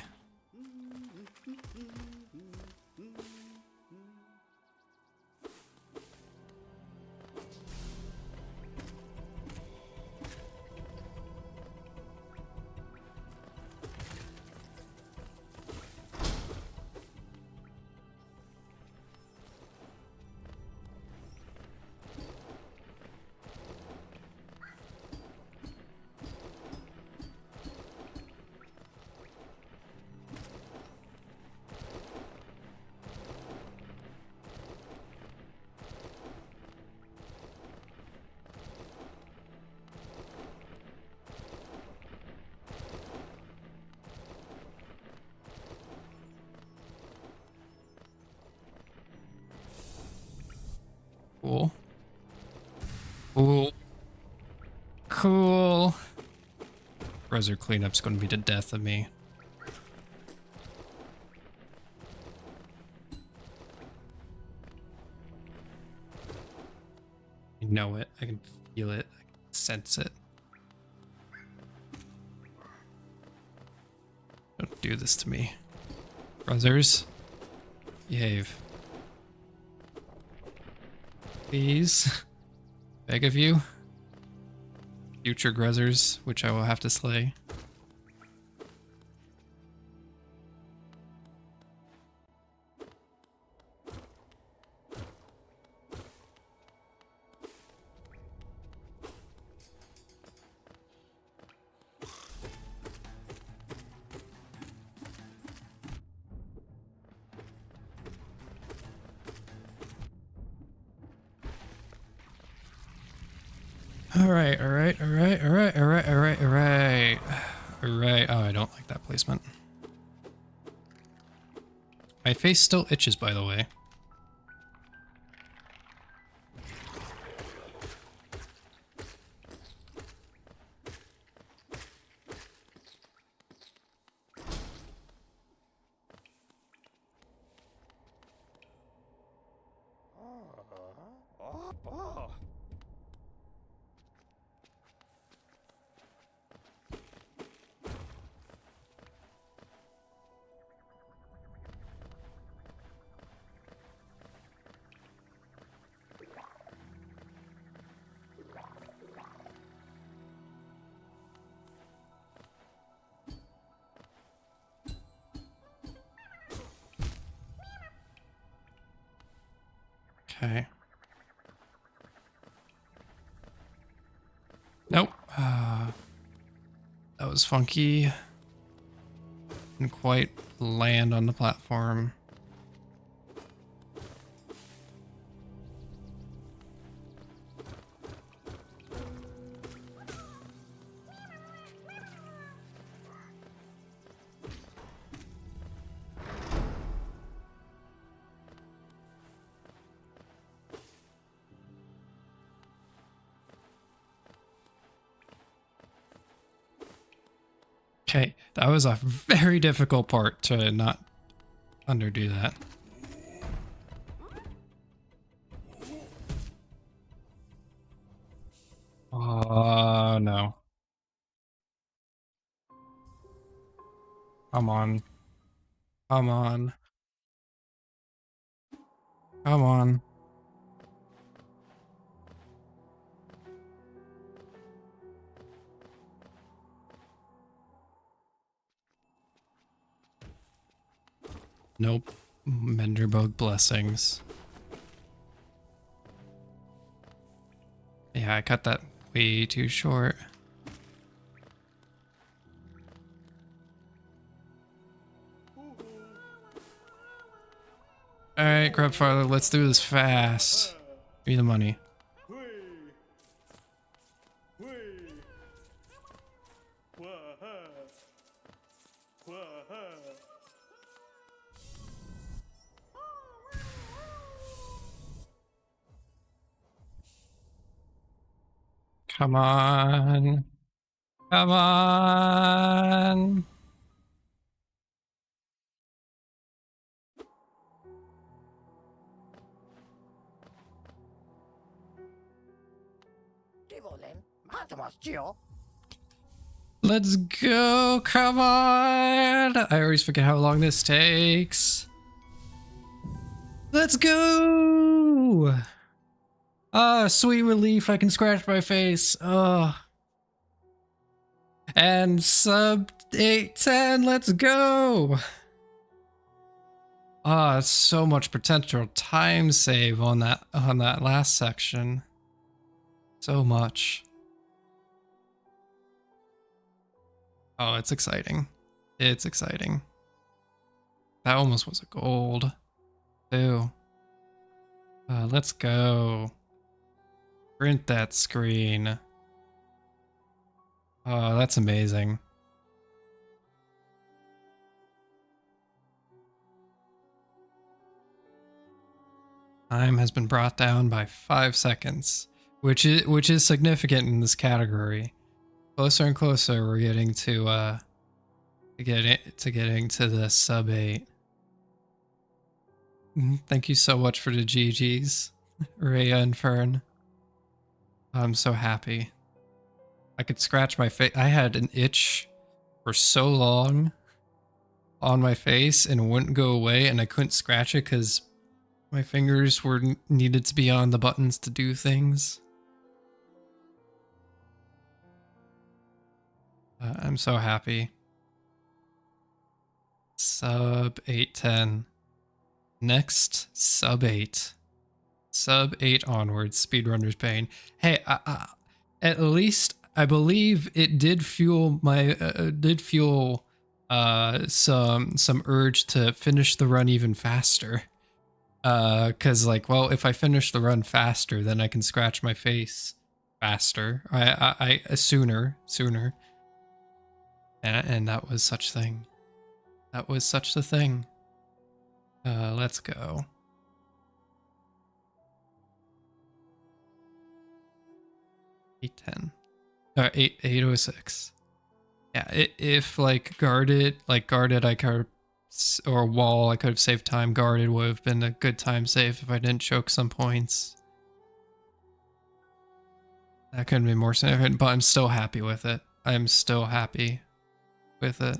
Cool. Cool. Cool. Browser cleanup's gonna be the death of me. I know it. I can feel it. I can sense it. Don't do this to me. Brothers, behave. Please. Beg of you. Future Gruzzers, which I will have to slay. Alright, alright, alright, alright, alright, alright, alright. Alright. Oh, I don't like that placement. My face still itches, by the way. Okay. Nope. That was funky. Didn't quite land on the platform. Okay, that was a very difficult part to not underdo that. Oh, no. Come on. Come on. Come on. Nope. Menderbug blessings. Yeah, I cut that way too short. Alright, Grubfather, let's do this fast. Give me the money. Come on. Come on. Let's go. Come on. I always forget how long this takes. Let's go. Ah, sweet relief. I can scratch my face. Oh. And sub 810. Let's go. Ah, so much potential time save on that last section. So much. Oh, it's exciting. It's exciting. That almost was a gold, too. Let's go. Print that screen. Oh, that's amazing. Time has been brought down by 5 seconds, which is significant in this category. Closer and closer, we're getting to getting to the sub 8. Thank you so much for the GGs, Rhea and Fern. I'm so happy. I could scratch my face. I had an itch for so long on my face and it wouldn't go away, and I couldn't scratch it because my fingers were needed to be on the buttons to do things. I'm so happy. Sub 810. Next, sub 8. Sub 8 onwards, speedrunner's pain. Hey, at least I believe it did fuel my some urge to finish the run even faster. Cause like, well, if I finish the run faster, then I can scratch my face faster. I sooner. And that was such thing. That was such the thing. Let's go. 810. 806. Yeah, if like guarded, I could, or wall, I could have saved time. Guarded would have been a good time save if I didn't choke some points. That couldn't be more significant, but I'm still happy with it. I'm still happy with it.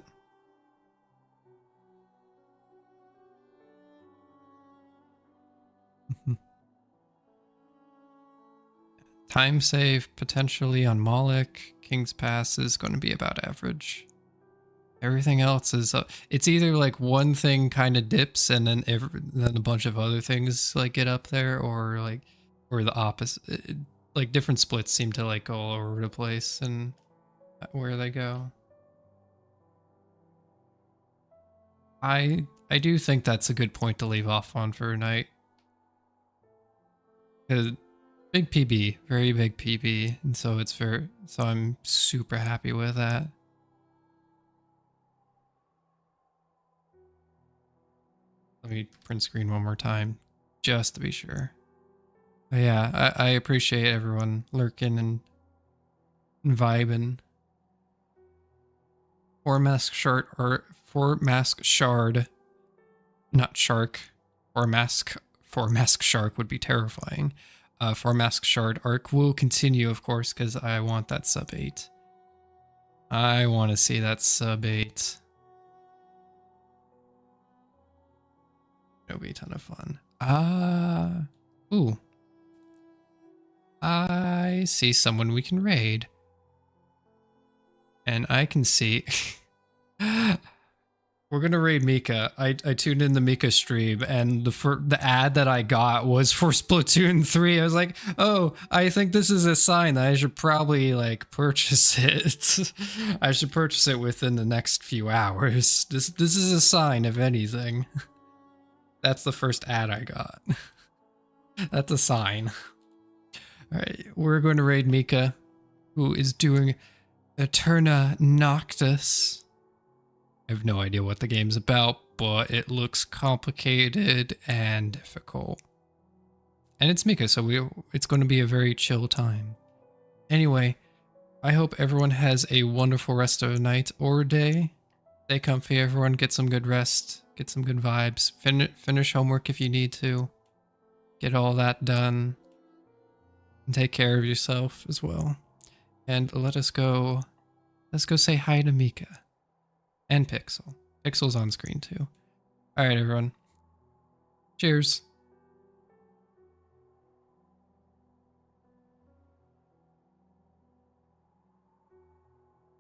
Time save potentially on Moloch. King's Pass is going to be about average. Everything else is it's either like one thing kind of dips and then then a bunch of other things like get up there, or like or the opposite. Like different splits seem to like go all over the place and where they go. I do think that's a good point to leave off on for tonight. Big PB, very big PB, and so I'm super happy with that. Let me print screen one more time, just to be sure. But yeah, I appreciate everyone lurking and vibing. For Mask Shard, not Shark. For Mask Shark would be terrifying. For Mask Shard arc will continue, of course, because I want that sub 8. I want to see that sub 8. It'll be a ton of fun. Ooh. I see someone we can raid. And I can see... We're gonna raid Mika. I tuned in the Mika stream, and the ad that I got was for Splatoon 3. I was like, oh, I think this is a sign that I should probably like purchase it. I should purchase it within the next few hours. This is a sign, if anything. That's the first ad I got. That's a sign. Alright, we're going to raid Mika, who is doing Eterna Noctis. I have no idea what the game's about, but it looks complicated and difficult. And it's Mika, so it's going to be a very chill time. Anyway, I hope everyone has a wonderful rest of the night or day. Stay comfy, everyone. Get some good rest. Get some good vibes. Finish homework if you need to. Get all that done. And take care of yourself as well. And let's go say hi to Mika. And Pixel. Pixel's on screen too. Alright, everyone. Cheers.